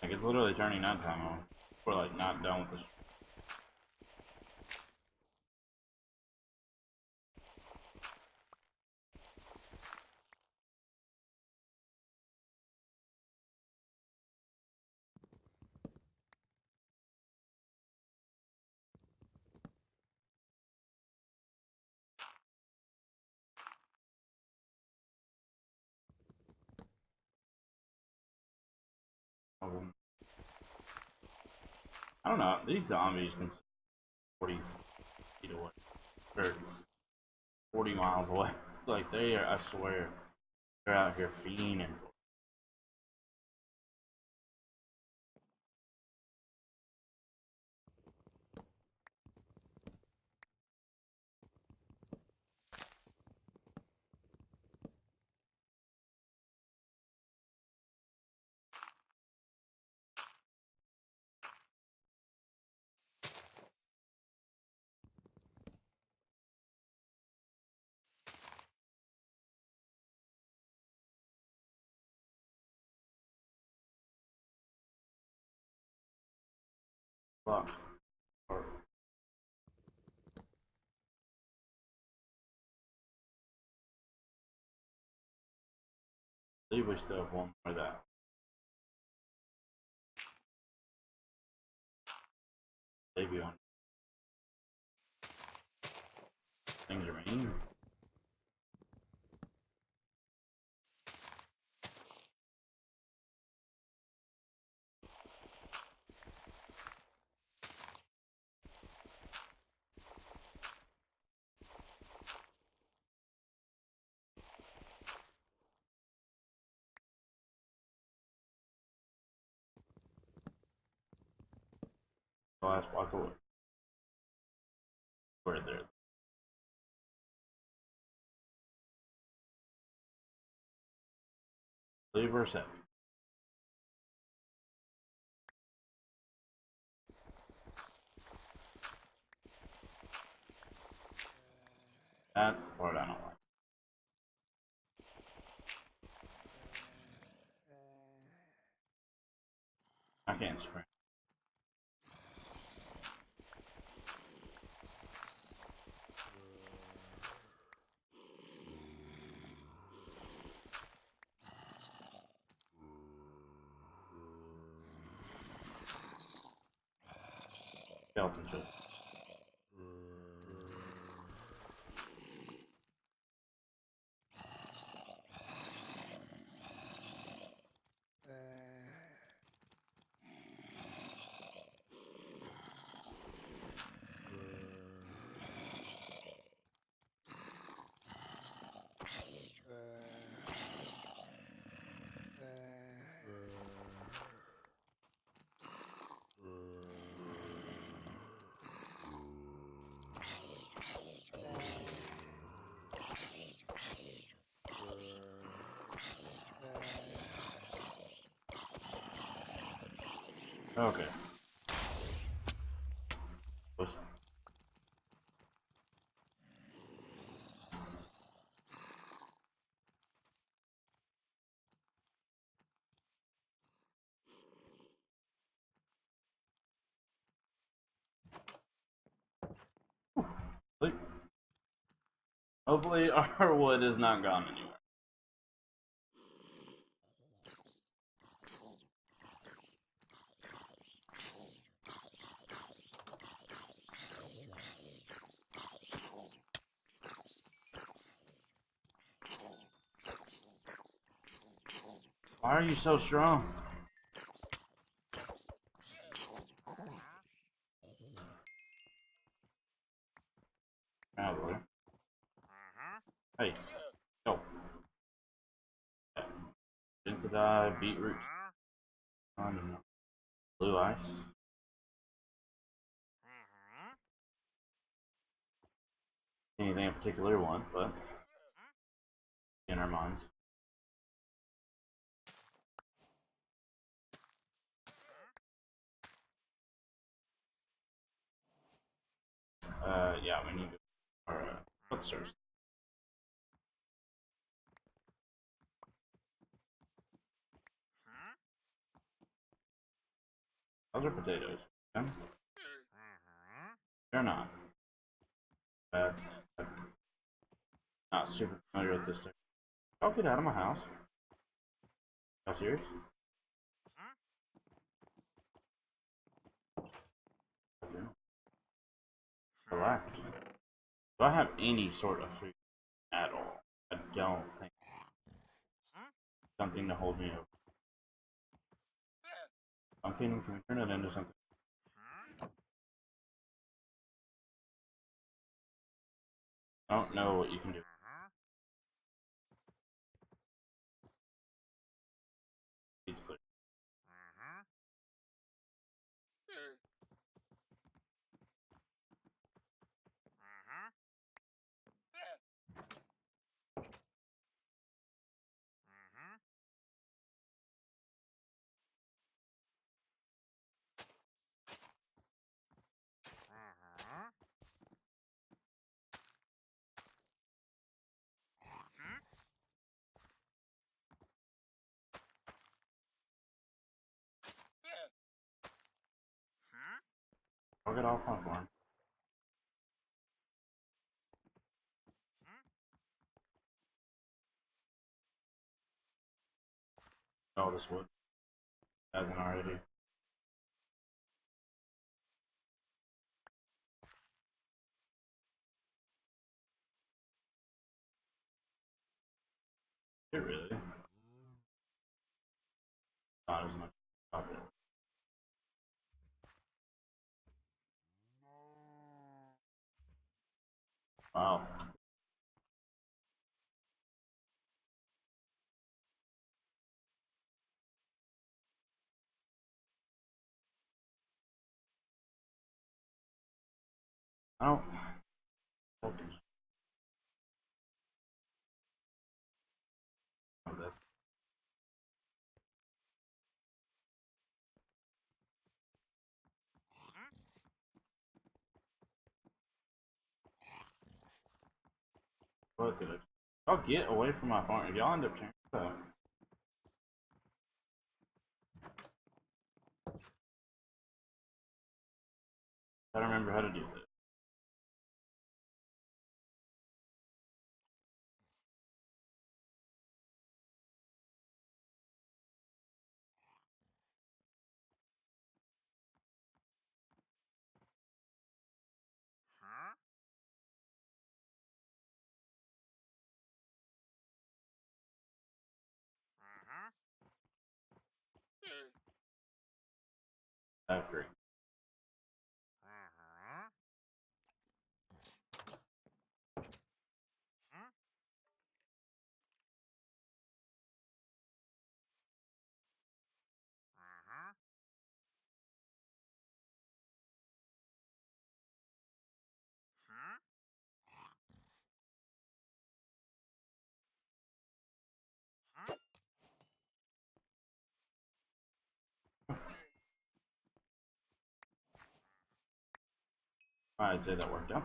Like it's literally turning nighttime on. We're like not done with this. I don't know. These zombies can see 40 feet away. Or 40 miles away. Like they are, I swear, they're out here fiending. block. Or I believe we still have one more of that. Maybe on things are mean. The last block away. Right there. Leave her set. That's the part I don't like. I can't sprint. Skeleton chip. Okay. What's that? Sleep. Hopefully our wood is not gone anywhere. Why are you so strong? Out of there. Hey, go. Into die, beetroot. Blue ice. Anything in particular one, but in our minds. Yeah, we need to. Let's start. Those are potatoes. Yeah? They're not. Uh, Not super familiar with this thing. Oh, get out of my house. Are you serious? Okay. Relax. Do I have any sort of food at all? I don't think. Something to hold me over. Pumpkin, can we turn it into something? I don't know what you can do. It's clear. I'll get off platform. Oh, this wood hasn't already. It really not as much out there. Wow. I don't. What did it? Y'all get away from my farm. If y'all end up changing stuff. I don't remember how to do this. I agree. I'd say that worked out.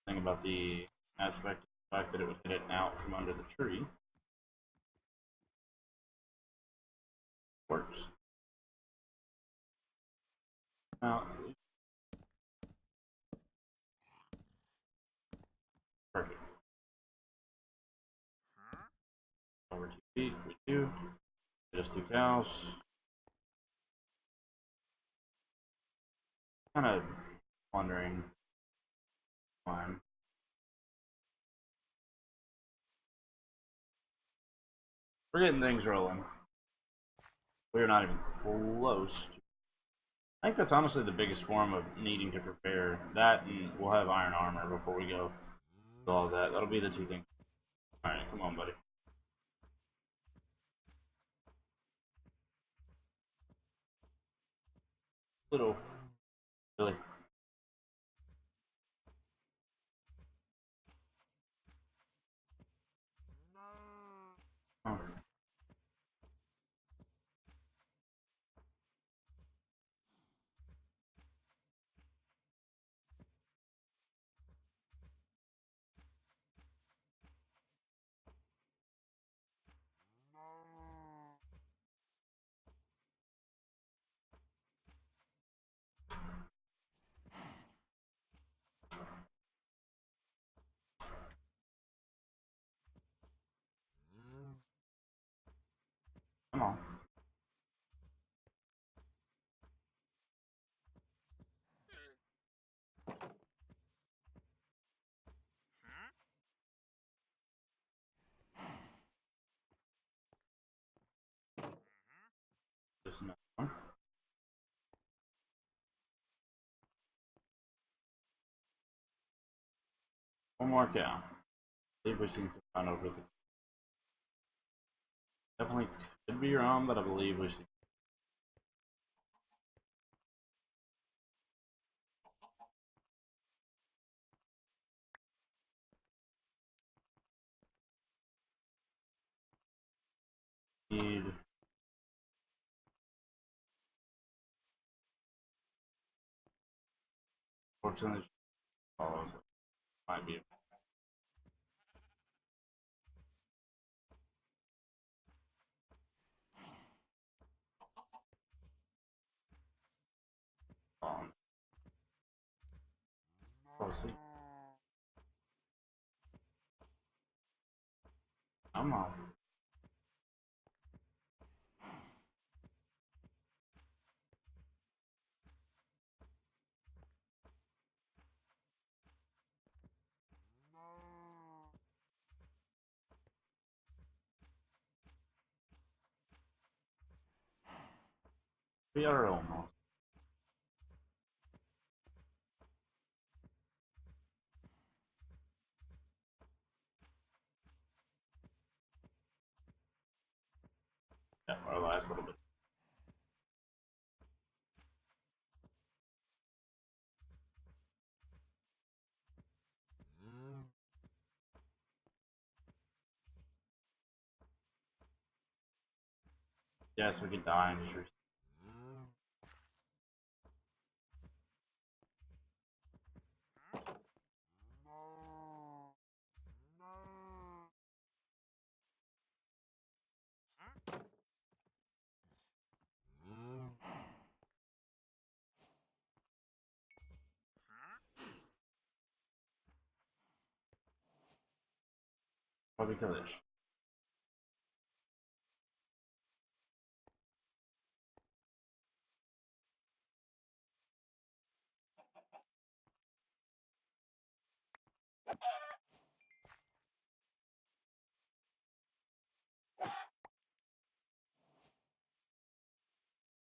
Thing about the aspect of the fact that it would hit it out from under the tree works. Now, perfect. Over 2 feet, we do. Just 2 cows. Kind of wondering why. We're getting things rolling. We're not even close to. I think that's honestly the biggest form of needing to prepare. That, and we'll have iron armor before we go. All that. That'll be the 2 things. Alright, come on, buddy. Little. Really. Oh. Come on. Just another one. One more cow. I believe we've seen some run over the. Definitely could be wrong, but I believe we've seen. Need. Fortunately, follows it. Might be. We'll see. Come on. We are almost. Yeah, our last little bit. Yes, we could die and just probably kill this.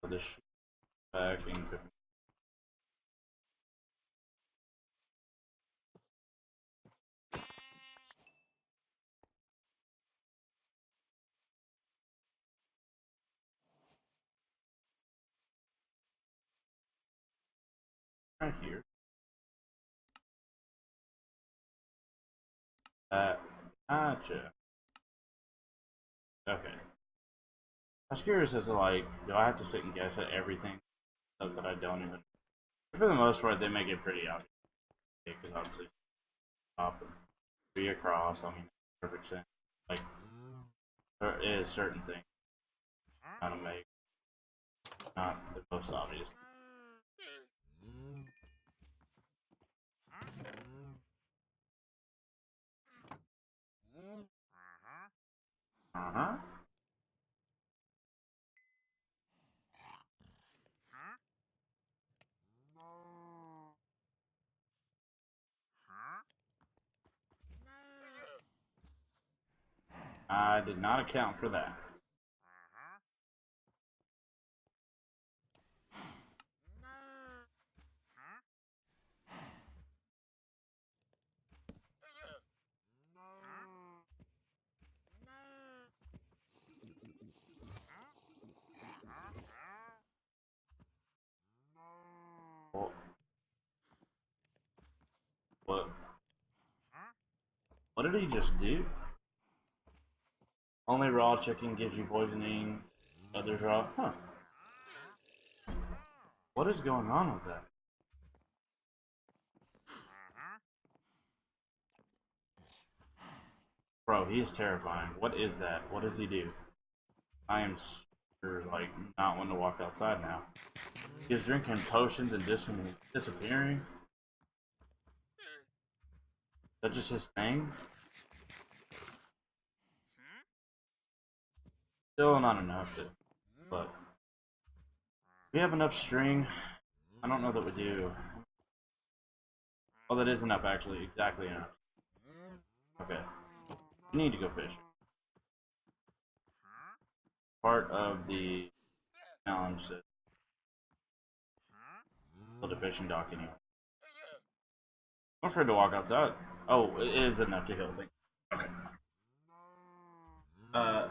Put this back in. Right here. Gotcha. Okay. I was curious as to, like, do I have to sit and guess at everything stuff that I don't even. For the most part, they make it pretty obvious. Because obviously, stop and be across. I mean, perfect sense. Like, there is certain things how to make not the most obvious. Uh-huh. I did not account for that. What? What? What did he just do? Only raw chicken gives you poisoning. Others raw. Huh. What is going on with that? Bro, he is terrifying. What is that? What does he do? I am super, like, not wanting to walk outside now. He's drinking potions and disappearing. That's just his thing? Still not enough to, but we have enough string. I don't know that we do. Oh, that is enough, actually. Exactly enough. Okay. You need to go fish. Part of the challenge is build a fishing dock anyway. I'm afraid to walk outside. Oh, it is enough to heal things. Okay.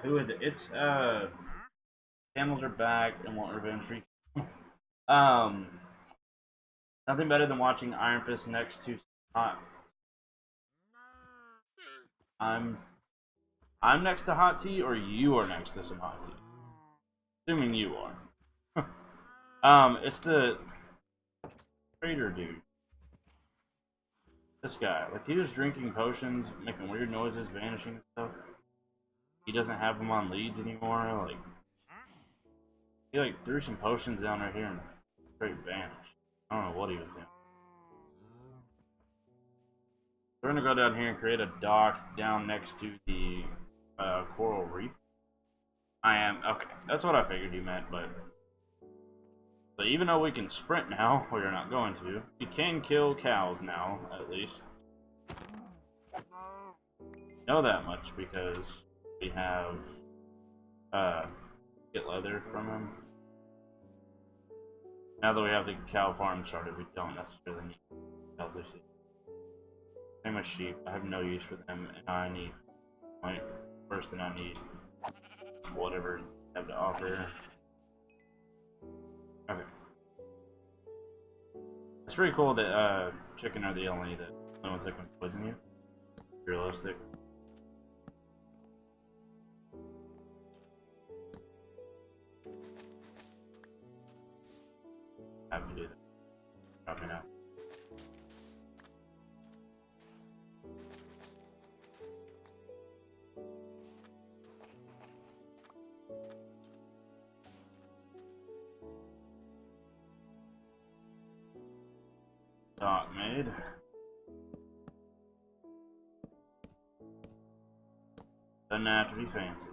Who is it? It's, camels are back and want revenge for you. Nothing better than watching Iron Fist next to hot. I'm next to hot tea, or you are next to some hot tea. Assuming you are. It's the trader dude. This guy, like, he was drinking potions, making weird noises, vanishing and stuff. He doesn't have them on leads anymore. Like, he like threw some potions down right here and straight vanished. I don't know what he was doing. We're gonna go down here and create a dock down next to the coral reef. Okay. That's what I figured you meant, but so even though we can sprint now, we're not going to. We can kill cows now, at least. Know that much because we have get leather from him. Now that we have the cow farm started, we don't necessarily need cows. Same with sheep. I have no use for them, and I need first thing I need whatever you have to offer. Okay. It's pretty cool that chicken are the only ones that can poison you. Realistic. I have to do that. Probably not. Dock made. Doesn't have to be fancy.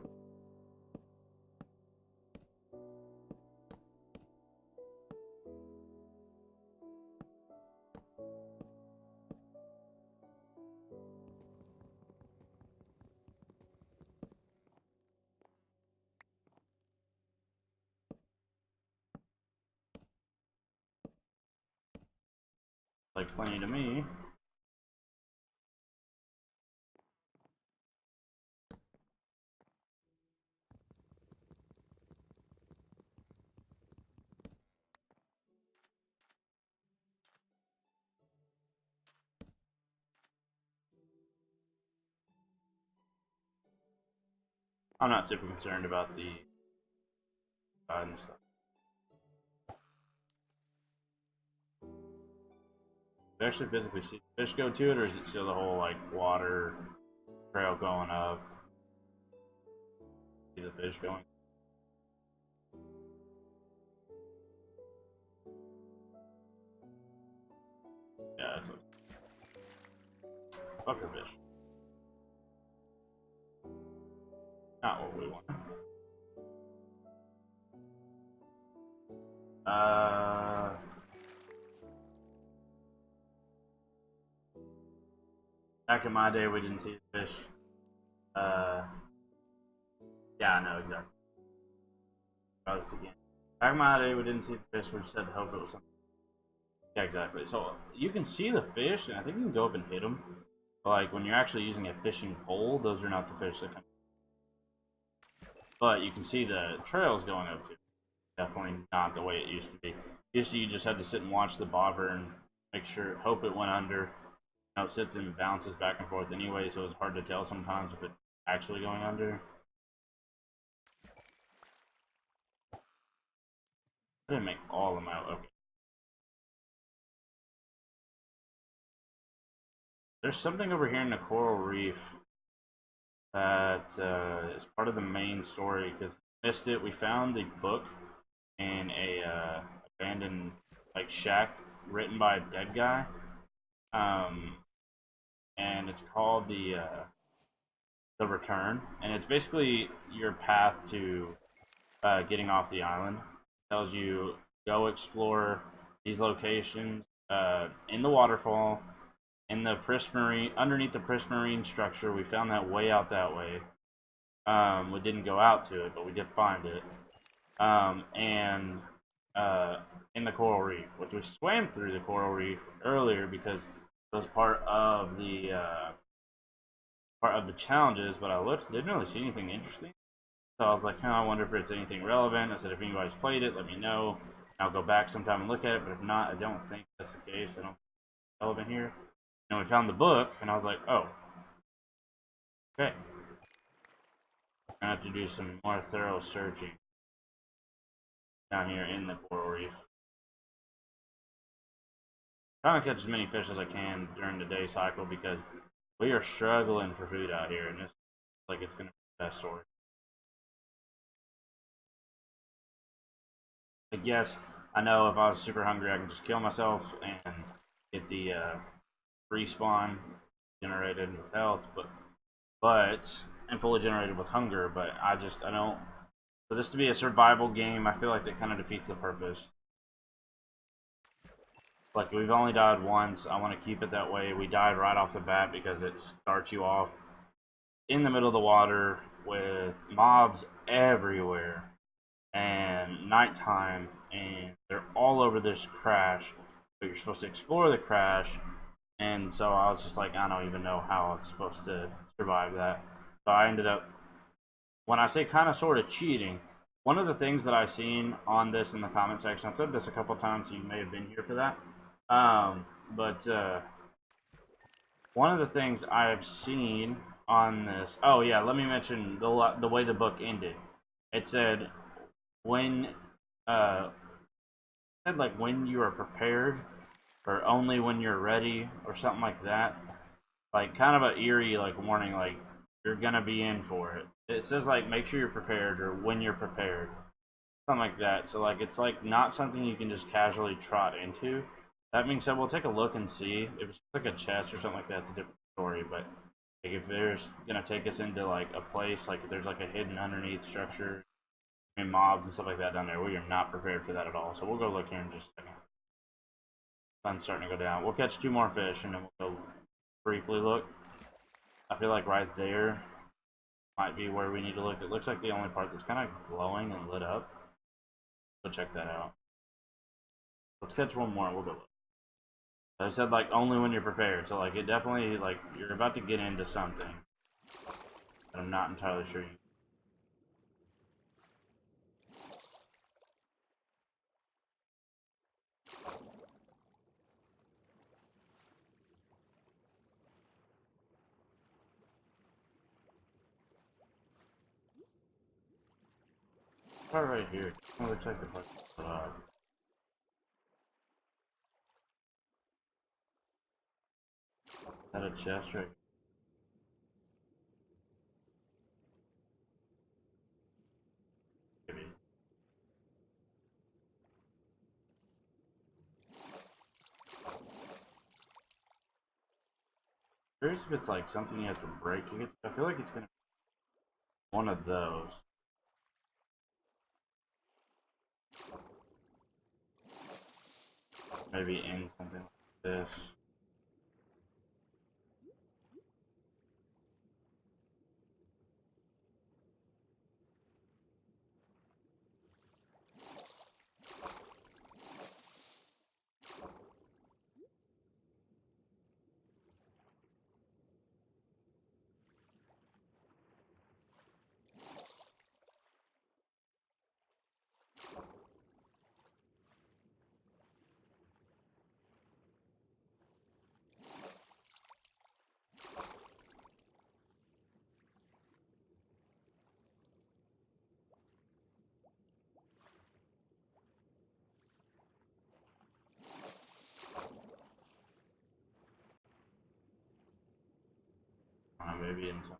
Like plenty to me. I'm not super concerned about the side and stuff. Do you actually physically see the fish go to it, or is it still the whole like water trail going up? See the fish going? Yeah, it's a fucker fish. Not what we want. Back in my day, we didn't see the fish. Yeah, I know exactly. Try this again. Back in my day, we didn't see the fish. We just had to hope it was something. Yeah, exactly. So you can see the fish, and I think you can go up and hit them. But like when you're actually using a fishing pole, those are not the fish that come. But you can see the trails going up to. Definitely not the way it used to be. Used to, you just had to sit and watch the bobber and make sure, hope it went under. Now it sits and bounces back and forth anyway, so it's hard to tell sometimes if it's actually going under. I didn't make all of them out. Okay. There's something over here in the coral reef that is part of the main story because missed it. We found the book in a abandoned like shack written by a dead guy, and it's called the Return, and it's basically your path to getting off the island. It tells you go explore these locations in the waterfall, in the prismarine, underneath the prismarine structure. We found that way out that way. We didn't go out to it, but we did find it. And in the coral reef, which we swam through the coral reef earlier because it was part of the challenges. But I looked, didn't really see anything interesting. So I was like, I wonder if it's anything relevant. I said, if anybody's played it, let me know. I'll go back sometime and look at it. But if not, I don't think that's the case. I don't think it's relevant here. And we found the book, and I was like, oh, okay. I have to do some more thorough searching down here in the coral reef. Trying to catch as many fish as I can during the day cycle because we are struggling for food out here, and it's like it's going to be the best source. Like, yes, I know if I was super hungry, I can just kill myself and get the respawn generated with health, and fully generated with hunger. But I don't. For this to be a survival game, I feel like that kind of defeats the purpose. Like, we've only died once. I want to keep it that way. We died right off the bat because it starts you off in the middle of the water with mobs everywhere and nighttime, and they're all over this crash, but you're supposed to explore the crash. And so I was just like, I don't even know how I was supposed to survive that. So I ended up, when I say kind of sort of cheating, one of the things that I've seen on this in the comment section, I've said this a couple times, so you may have been here for that. But one of the things I've seen on this, oh yeah, let me mention the way the book ended. It said when like when you are prepared, or only when you're ready, or something like that. Like kind of an eerie like warning, like you're gonna be in for it. It says like make sure you're prepared, or when you're prepared, something like that. So like it's like not something you can just casually trot into. That being said, we'll take a look and see. If it's like a chest or something like that, it's a different story. But like if there's gonna take us into like a place, like if there's like a hidden underneath structure and mobs and stuff like that down there, we are not prepared for that at all. So we'll go look here in just a second. Sun's starting to go down. We'll catch 2 more fish and then we'll go briefly look. I feel like right there might be where we need to look. It looks like the only part that's kind of glowing and lit up. Go check that out. Let's catch 1 more and we'll go look. I said like only when you're prepared. So like it definitely, like you're about to get into something that I'm not entirely sure you. Right here. It looks like the part. Is that a chest right? Maybe. Curious if it's like something you have to break. I feel like it's gonna be one of those. Maybe in something like this. Maybe in some.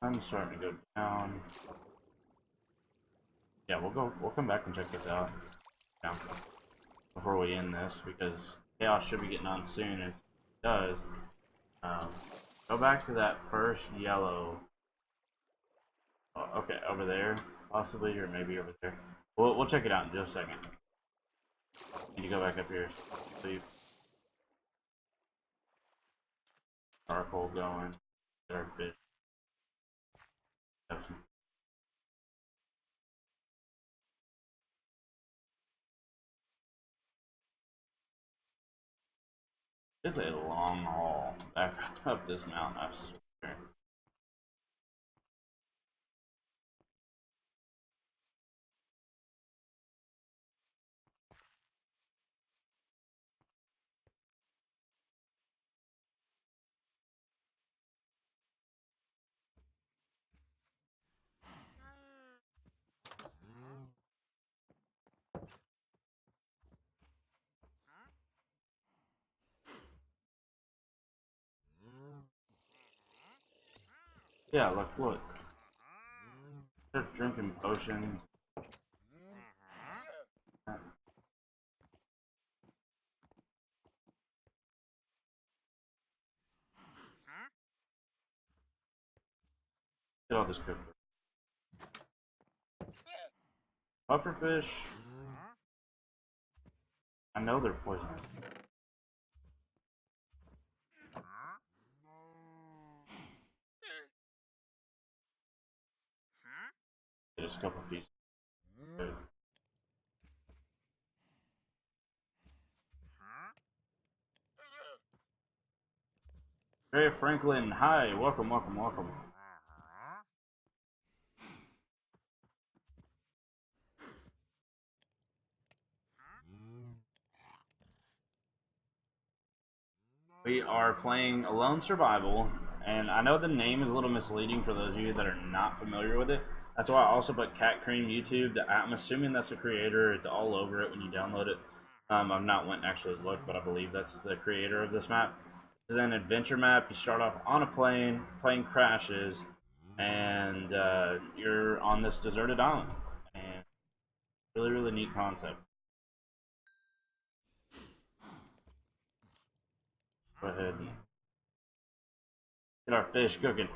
I'm starting to go down. Yeah, we'll come back and check this out. Yeah. Before we end this, because chaos should be getting on soon. As it does, go back to that first yellow. Oh, okay, over there, possibly, or maybe over there. We'll check it out in just a second. Need to go back up here. Leave charcoal going. Get our fish. Have some. It's a long haul back up this mountain, I swear. Yeah, look. They're drinking potions. Get all this cooked. Pufferfish. I know they're poisonous. Just a couple pieces. Good. Hey Franklin, hi, welcome, welcome, welcome. We are playing Alone Survival, and I know the name is a little misleading for those of you that are not familiar with it. That's why I also put CatCreamYT. I'm assuming that's the creator. It's all over it when you download it. I've not went and actually looked, but I believe that's the creator of this map. This is an adventure map. You start off on a plane crashes, and you're on this deserted island. And really, really neat concept. Go ahead and get our fish cooking.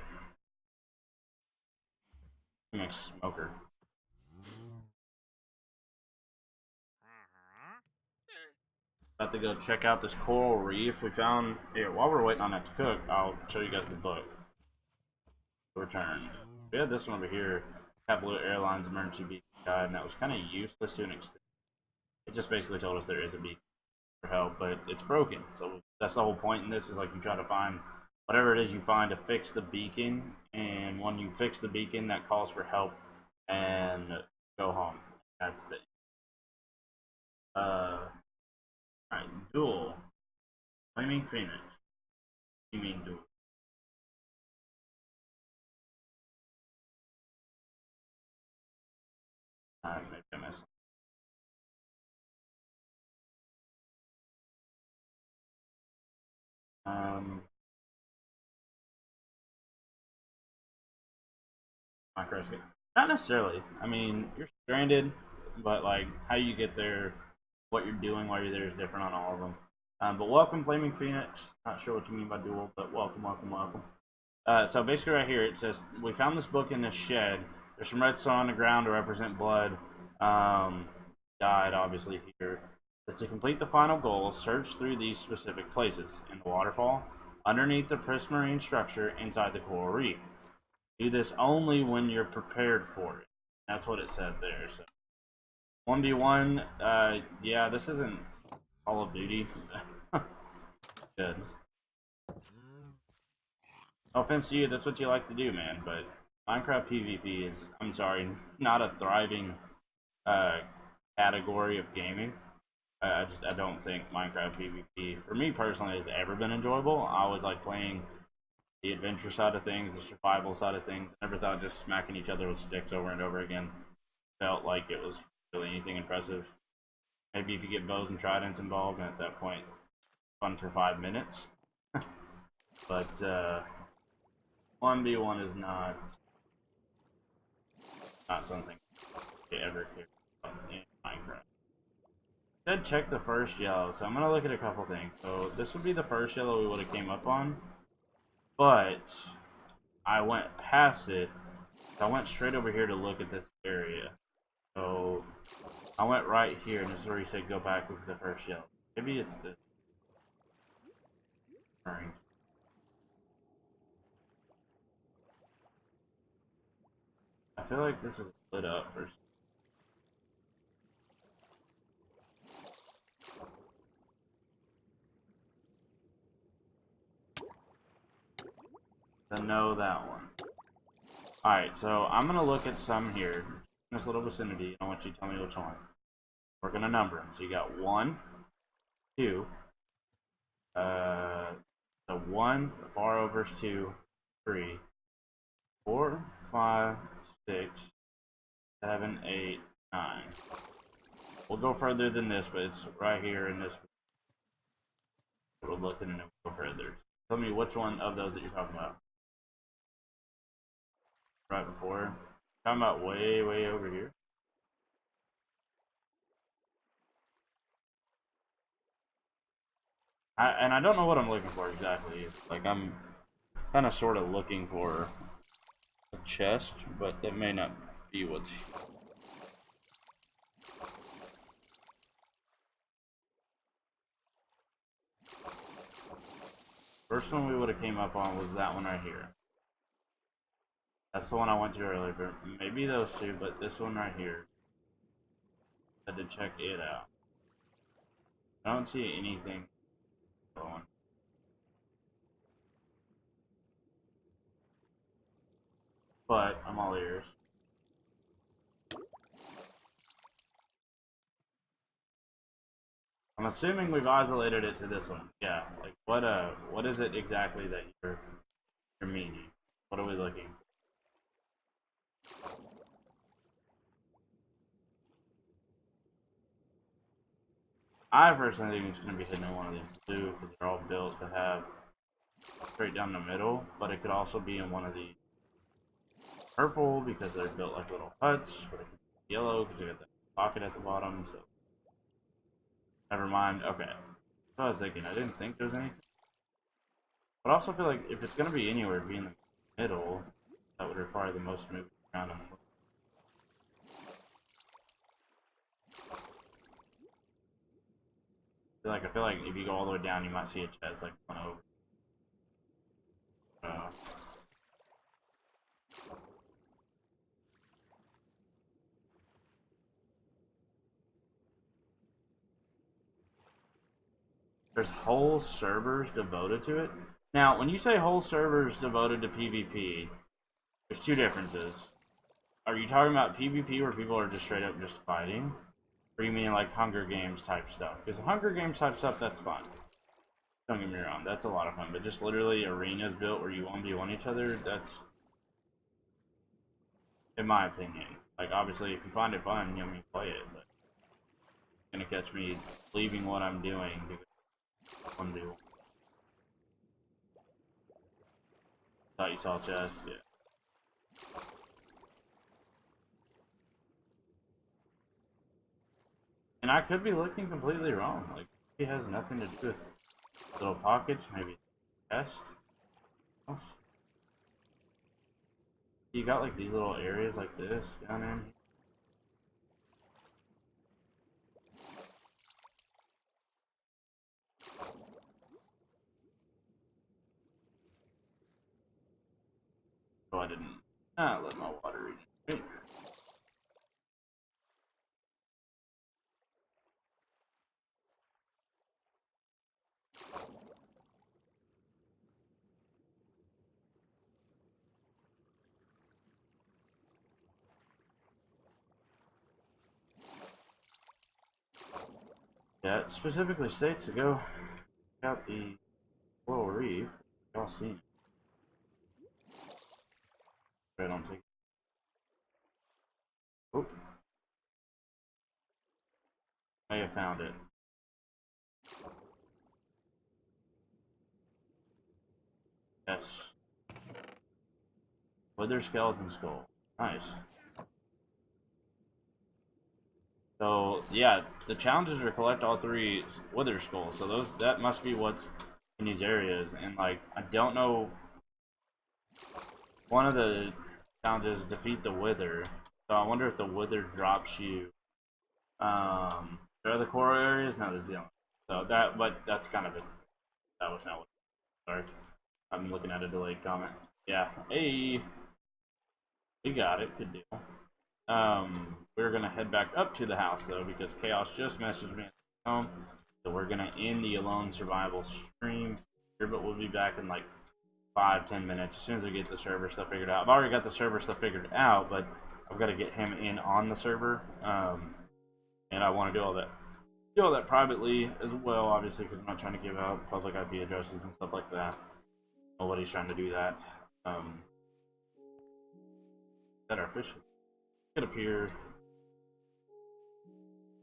Make smoker. About to go check out this coral reef we found. Here, while we're waiting on that to cook, I'll show you guys the book. Return. We had this one over here, Blue Airlines Emergency Beacon Guide, and that was kind of useless to an extent. It just basically told us there is a beacon for help, but it's broken. So that's the whole point in this, is like you try to find whatever it is you find to fix the beacon, and when you fix the beacon, that calls for help and go home. That's the alright, duel. Flaming Phoenix. You mean duel? Maybe I missed. Micro escape. Not necessarily. I mean, you're stranded, but like how you get there, what you're doing while you're there is different on all of them. But welcome, Flaming Phoenix. Not sure what you mean by duel, but welcome, welcome, welcome. So basically, right here it says we found this book in this shed. There's some redstone on the ground to represent blood. Died obviously here. It says to complete the final goal, search through these specific places: in the waterfall, underneath the prismarine structure, inside the coral reef. Do this only when you're prepared for it. That's what it said there. So 1v1, yeah, this isn't Call of Duty. Good. No offense to you, that's what you like to do, man, but Minecraft PvP is, I'm sorry, not a thriving category of gaming. I don't think Minecraft PvP, for me personally, has ever been enjoyable. I always like playing the adventure side of things, the survival side of things. I never thought just smacking each other with sticks over and over again felt like it was really anything impressive. Maybe if you get bows and tridents involved, and at that point, fun for 5 minutes. But 1v1 is not something you ever care about in Minecraft. I said check the first yellow, so I'm gonna look at a couple things. So this would be the first yellow we would have came up on, but I went past it. I went straight over here to look at this area. So I went right here, and this is where he said go back with the first yellow. Maybe it's the I feel like this is lit up or to know that one. Alright, so I'm gonna look at some here in this little vicinity. I want you to tell me which one. We're gonna number them. So you got 1, 2, so 1, the far over is 2, 3, 4, 5, 6, 7, 8, 9. We'll go further than this, but it's right here in this. We're looking and then we'll go further. Tell me which one of those that you're talking about. Right before. Talking about way, way over here. And I don't know what I'm looking for exactly. Like, I'm kind of sort of looking for a
chest, but that may not be what's here.
First one we would have came up on was that one right here. That's the one I went to earlier, but maybe those two, but this one right here. Had to check it out. I don't see anything going. But I'm all ears. I'm assuming we've isolated it to this one. Yeah. Like what is it exactly that you're meaning? What are we looking for? I personally think it's going to be hidden in one of these blue because they're all built to have straight down the middle, but it could also be in one of the purple because they're built like little huts, or it could be yellow because they got that pocket at the bottom, so never mind. Okay. So I was thinking, I didn't think there was anything. But I also feel like if it's going to be anywhere, be in the middle, that would require the most movement around them. I feel like if you go all the way down, you might see a chest like one over. There's whole servers devoted to it. Now, when you say whole servers devoted to PvP, there's two differences. Are you talking about PvP where people are just straight up just fighting? Or you mean like Hunger Games type stuff? Because Hunger Games type stuff, that's fun. Don't get me wrong, that's a lot of fun. But just literally arenas built where you 1v1 each other, that's, in my opinion. Like, obviously, if you find it fun, you know, me play it. But it's gonna catch me leaving what I'm doing to 1v1. Thought you saw a chest, yeah. And I could be looking completely wrong. Like, it has nothing to do with little pockets, maybe chest. You got like these little areas like this down in here. So I didn't let my water read. Yeah, it specifically states to go out the coral reef. Y'all seen it. I don't take. Oh, I have found it. Yes. Wither skeleton skull. Nice. So yeah, the challenges are collect all three wither skulls. So that must be what's in these areas. And like I don't know, one of the challenges is defeat the wither. So I wonder if the wither drops you. There are the coral areas. No, there's the only. So that, but that's kind of it. That was not what. Sorry, I'm looking at a delayed comment. Yeah. Hey, we got it. Good deal. We're gonna head back up to the house though because Chaos just messaged me home, so we're gonna end the Alone Survival stream here, but we'll be back in like 5-10 minutes as soon as we get the server stuff figured out. I've already got the server stuff figured out, but I've got to get him in on the server, and I want to do all that privately as well, obviously, because I'm not trying to give out public IP addresses and stuff like that. Nobody's trying to do that. That our fish get up here.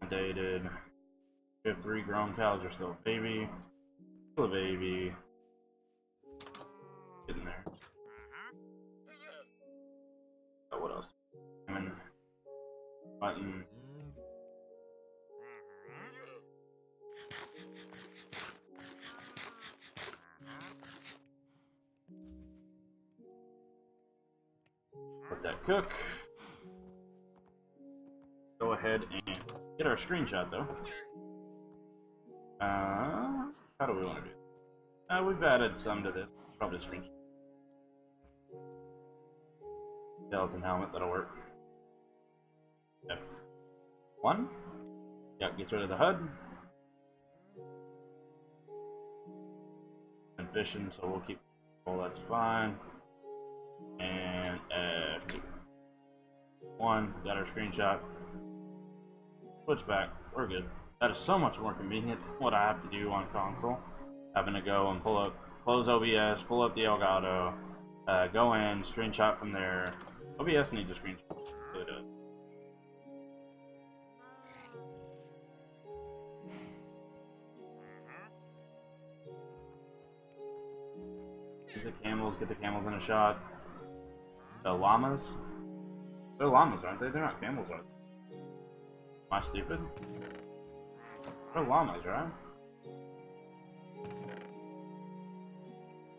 Dated. We have 3 grown cows. Are still a baby. Still a baby. Getting there. Oh, what else? Button. Let that cook. Go ahead and get our screenshot though. How do we want to do it? We've added some to this. Probably screenshot. Skeleton helmet, that'll work. F1. Yep, gets rid of the HUD. And fishing, so we'll keep. Well, that's fine. And F2. 1. Got our screenshot. Switch back. We're good. That is so much more convenient than what I have to do on console. Having to go and pull up, close OBS, pull up the Elgato, go in, screenshot from there. OBS needs a screenshot. So it does. Use the camels, get the camels in a shot. The llamas? They're llamas, aren't they? They're not camels, are they? Am I stupid? They're llamas, right?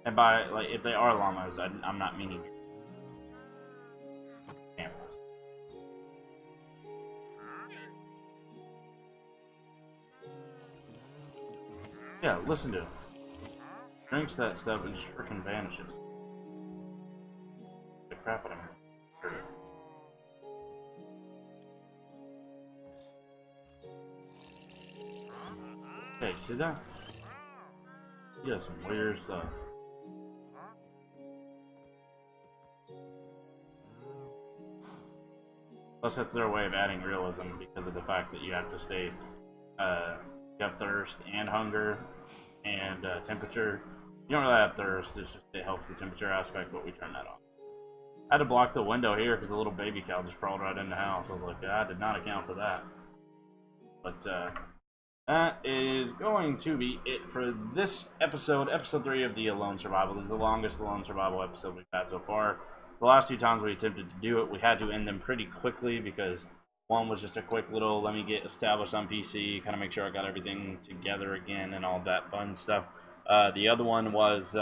And by, like, if they are llamas, I'm not meaning camels. Yeah, listen to him. Drinks that stuff and just freaking vanishes. The crap out of him. Hey, see that? He has some weird stuff. Plus, that's their way of adding realism because of the fact that you have to stay, you have thirst and hunger and temperature. You don't really have thirst, it's just, it helps the temperature aspect, but we turn that off. I had to block the window here because the little baby cow just crawled right in the house. I was like, I did not account for that. But, that is going to be it for this episode, episode 3 of the Alone Survival. This is the longest Alone Survival episode we've had so far. The last 2 times we attempted to do it, we had to end them pretty quickly because one was just a quick little, let me get established on PC, kind of make sure I got everything together again and all that fun stuff. The other one was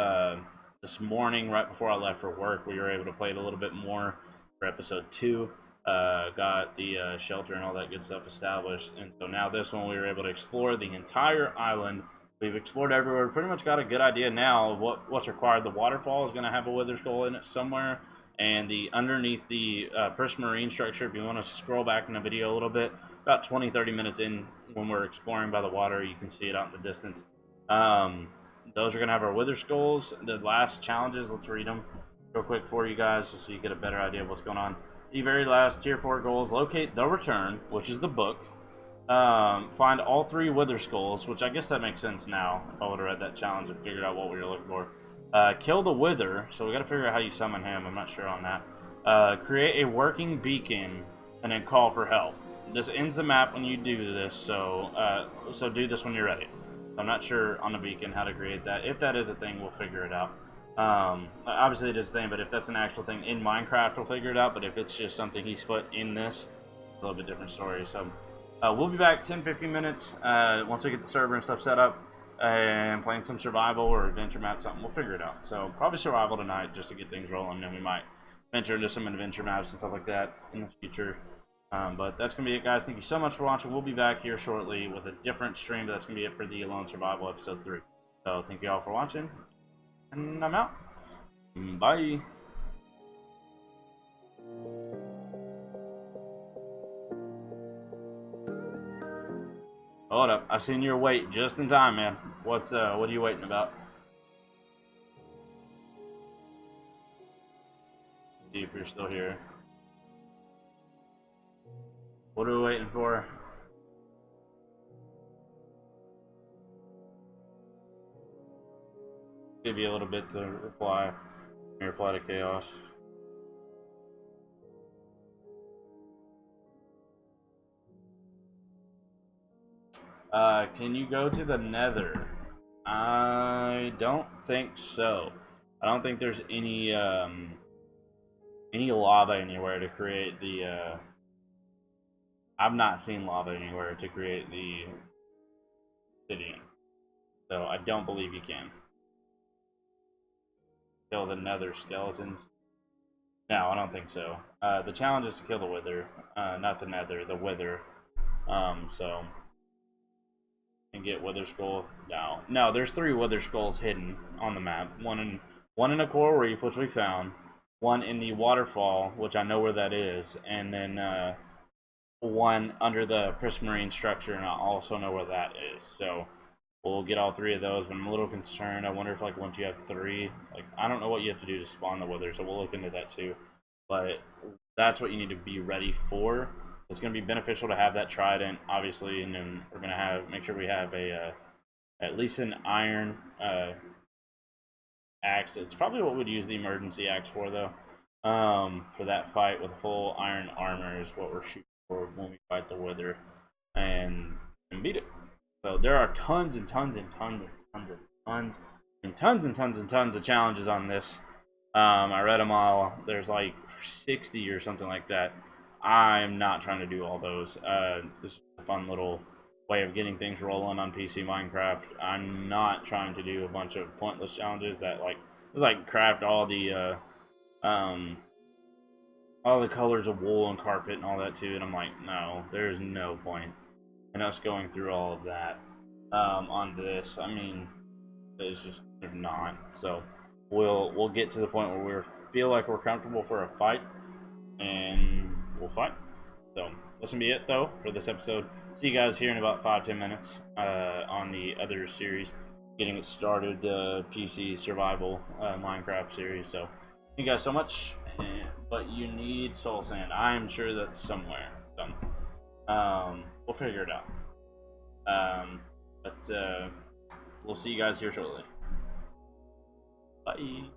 this morning, right before I left for work, we were able to play it a little bit more for episode 2. Got the shelter and all that good stuff established, and so now this one we were able to explore the entire island. We've explored everywhere. Pretty much got a good idea now of what's required. The waterfall is going to have a wither skull in it somewhere, and the underneath the prismarine structure, if you want to scroll back in the video a little bit, about 20-30 minutes in when we're exploring by the water, you can see it out in the distance. Those are going to have our wither skulls. The last challenges, let's read them real quick for you guys just so you get a better idea of what's going on. The very last tier 4 goals: locate the return, which is the book. Find all 3 wither skulls, which I guess that makes sense now. If I would have read that challenge and figured out what we were looking for. Kill the wither, so we got to figure out how you summon him. I'm not sure on that. Create a working beacon and then call for help. This ends the map when you do this, so do this when you're ready. I'm not sure on the beacon how to create that. If that is a thing, we'll figure it out. Obviously it is a thing, but if that's an actual thing in Minecraft, we'll figure it out. But if it's just something he's put in this, it's a little bit different story. So we'll be back 10-15 minutes once I get the server and stuff set up and playing some survival or adventure map, something. We'll figure it out. So probably survival tonight just to get things rolling, and we might venture into some adventure maps and stuff like that in the future. But that's going to be it, guys. Thank you so much for watching. We'll be back here shortly with a different stream, but that's going to be it for the Alone Survival episode 3. So thank you all for watching. And I'm out. Bye. Hold up. I seen your wait just in time, man. What are you waiting about? See if you're still here. What are we waiting for? Give you a little bit to reply. Reply to chaos. Can you go to the nether? I don't think so. I don't think there's any lava anywhere to create the I've not seen lava anywhere to create the obsidian. So I don't believe you can. Kill the nether skeletons. No, I don't think so. The challenge is to kill the wither, not the nether, the wither. So and get wither skull. No, there's 3 wither skulls hidden on the map. One in a coral reef, which we found. One in the waterfall, which I know where that is, and then one under the prismarine structure, and I also know where that is. So we'll get all 3 of those, but I'm a little concerned. I wonder if, like, once you have 3, like, I don't know what you have to do to spawn the wither, so we'll look into that too. But that's what you need to be ready for. It's going to be beneficial to have that trident, obviously, and then we're going to make sure we have a at least an iron axe. It's probably what we'd use the emergency axe for, though. For that fight with full iron armor is what we're shooting for when we fight the wither and beat it. So there are tons and tons and tons and tons and tons and tons and tons and tons of challenges on this. I read them all. There's like 60 or something like that. I'm not trying to do all those. This is a fun little way of getting things rolling on PC Minecraft. I'm not trying to do a bunch of pointless challenges that like craft all the colors of wool and carpet and all that too. And I'm like, no, there's no point in us going through all of that on this. I mean, it's just there's not. So we'll get to the point where we feel like we're comfortable for a fight, and we'll fight. So this will be it though for this episode. See you guys here in about 5-10 minutes on the other series, getting it started, the PC survival Minecraft series. So thank you guys so much. But you need soul sand. I'm sure that's somewhere. So we'll figure it out. But we'll see you guys here shortly. Bye.